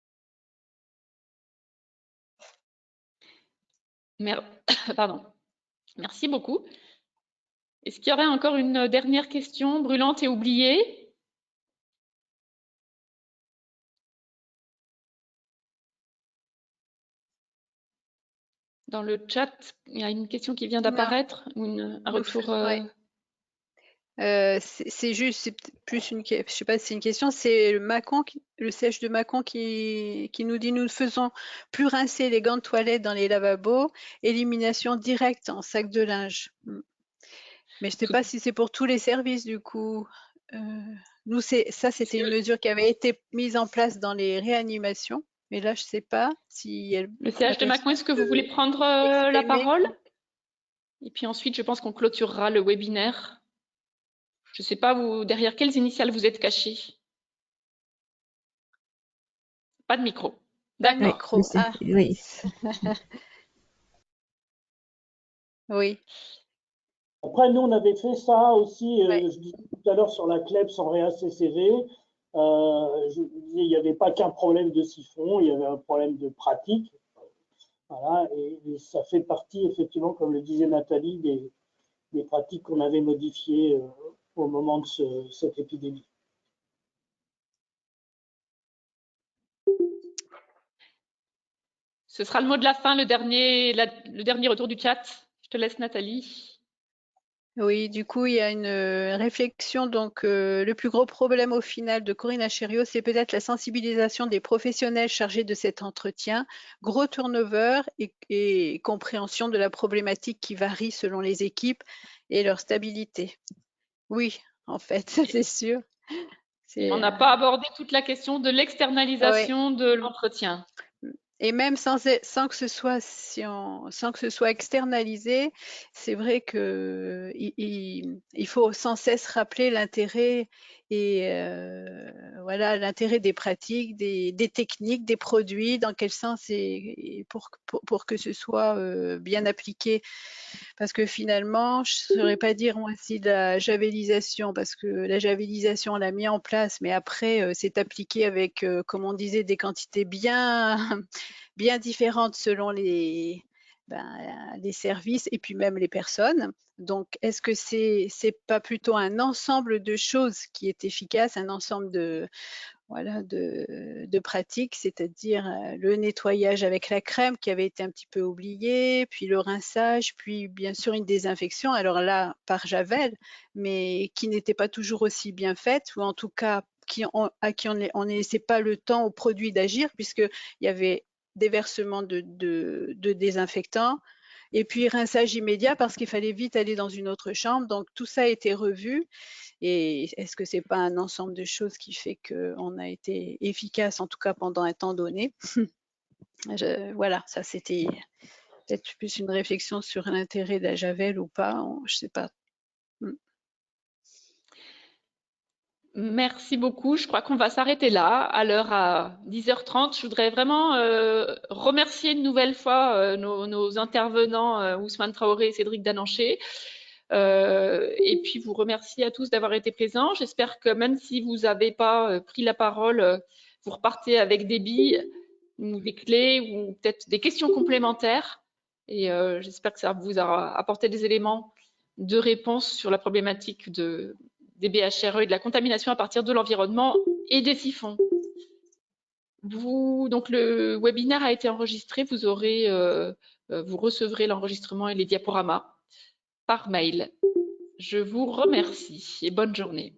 B: Pardon. Merci beaucoup. Est-ce qu'il y aurait encore une dernière question brûlante et oubliée? Dans le chat, il y a une question qui vient d'apparaître ou un retour.
E: Ouais. C'est juste, c'est plus une, je sais pas si c'est une question, c'est Macon, le siège de Macon qui nous dit: nous ne faisons plus rincer les gants de toilette dans les lavabos, élimination directe en sac de linge. Mais je ne sais pas si c'est pour tous les services du coup. Nous, c'était une mesure qui avait été mise en place dans les réanimations, mais là, je ne sais pas si elle.
B: Le siège de Macon, est-ce que vous voulez prendre la parole? Et puis ensuite, je pense qu'on clôturera le webinaire. Je ne sais pas, vous, derrière quelles initiales vous êtes cachés? Pas de micro. D'accord.
A: Oui.
E: Oui.
C: Après, nous, on avait fait ça aussi, je disais tout à l'heure sur la CLEPS en réa-CCV. Je disais, il n'y avait pas qu'un problème de siphon, il y avait un problème de pratique. Voilà, et ça fait partie, effectivement, comme le disait Nathalie, des pratiques qu'on avait modifiées au moment de cette épidémie.
B: Ce sera le mot de la fin, le dernier retour du chat. Je te laisse, Nathalie.
E: Oui, du coup, il y a une réflexion. Donc, le plus gros problème au final de Corinne Acherio, c'est peut-être la sensibilisation des professionnels chargés de cet entretien, gros turnover et compréhension de la problématique qui varie selon les équipes et leur stabilité. Oui, en fait, c'est sûr.
B: On n'a pas abordé toute la question de l'externalisation de l'entretien.
E: Et même sans que ce soit externalisé, c'est vrai que il faut sans cesse rappeler l'intérêt et voilà, l'intérêt des pratiques, des techniques, des produits, dans quel sens et pour que ce soit bien appliqué. Parce que finalement, je ne saurais pas dire moi si la javelisation, parce que la javelisation on l'a mis en place, mais après c'est appliqué avec, comme on disait, des quantités bien différentes selon les services et puis même les personnes. Donc, est-ce que c'est pas plutôt un ensemble de choses qui est efficace, un ensemble de pratiques, c'est-à-dire le nettoyage avec la crème qui avait été un petit peu oublié, puis le rinçage, puis bien sûr une désinfection, alors là par javel, mais qui n'était pas toujours aussi bien faite, ou en tout cas à qui on ne laissait pas le temps au produit d'agir, puisqu'il y avait déversement de désinfectants, et puis rinçage immédiat parce qu'il fallait vite aller dans une autre chambre. Donc tout ça a été revu. Et est-ce que c'est pas un ensemble de choses qui fait qu'on a été efficace, en tout cas pendant un temps donné? Voilà, ça c'était peut-être plus une réflexion sur l'intérêt de la javel ou pas, je sais pas.
B: Merci beaucoup. Je crois qu'on va s'arrêter là. À l'heure à 10h30, je voudrais vraiment remercier une nouvelle fois nos intervenants Ousmane Traoré et Cédric Dananché. Et puis vous remercier à tous d'avoir été présents. J'espère que même si vous n'avez pas pris la parole, vous repartez avec des billes ou des clés ou peut-être des questions complémentaires. Et j'espère que ça vous aura apporté des éléments de réponse sur la problématique des BHRE et de la contamination à partir de l'environnement et des siphons. Donc le webinaire a été enregistré, vous recevrez l'enregistrement et les diaporamas par mail. Je vous remercie et bonne journée.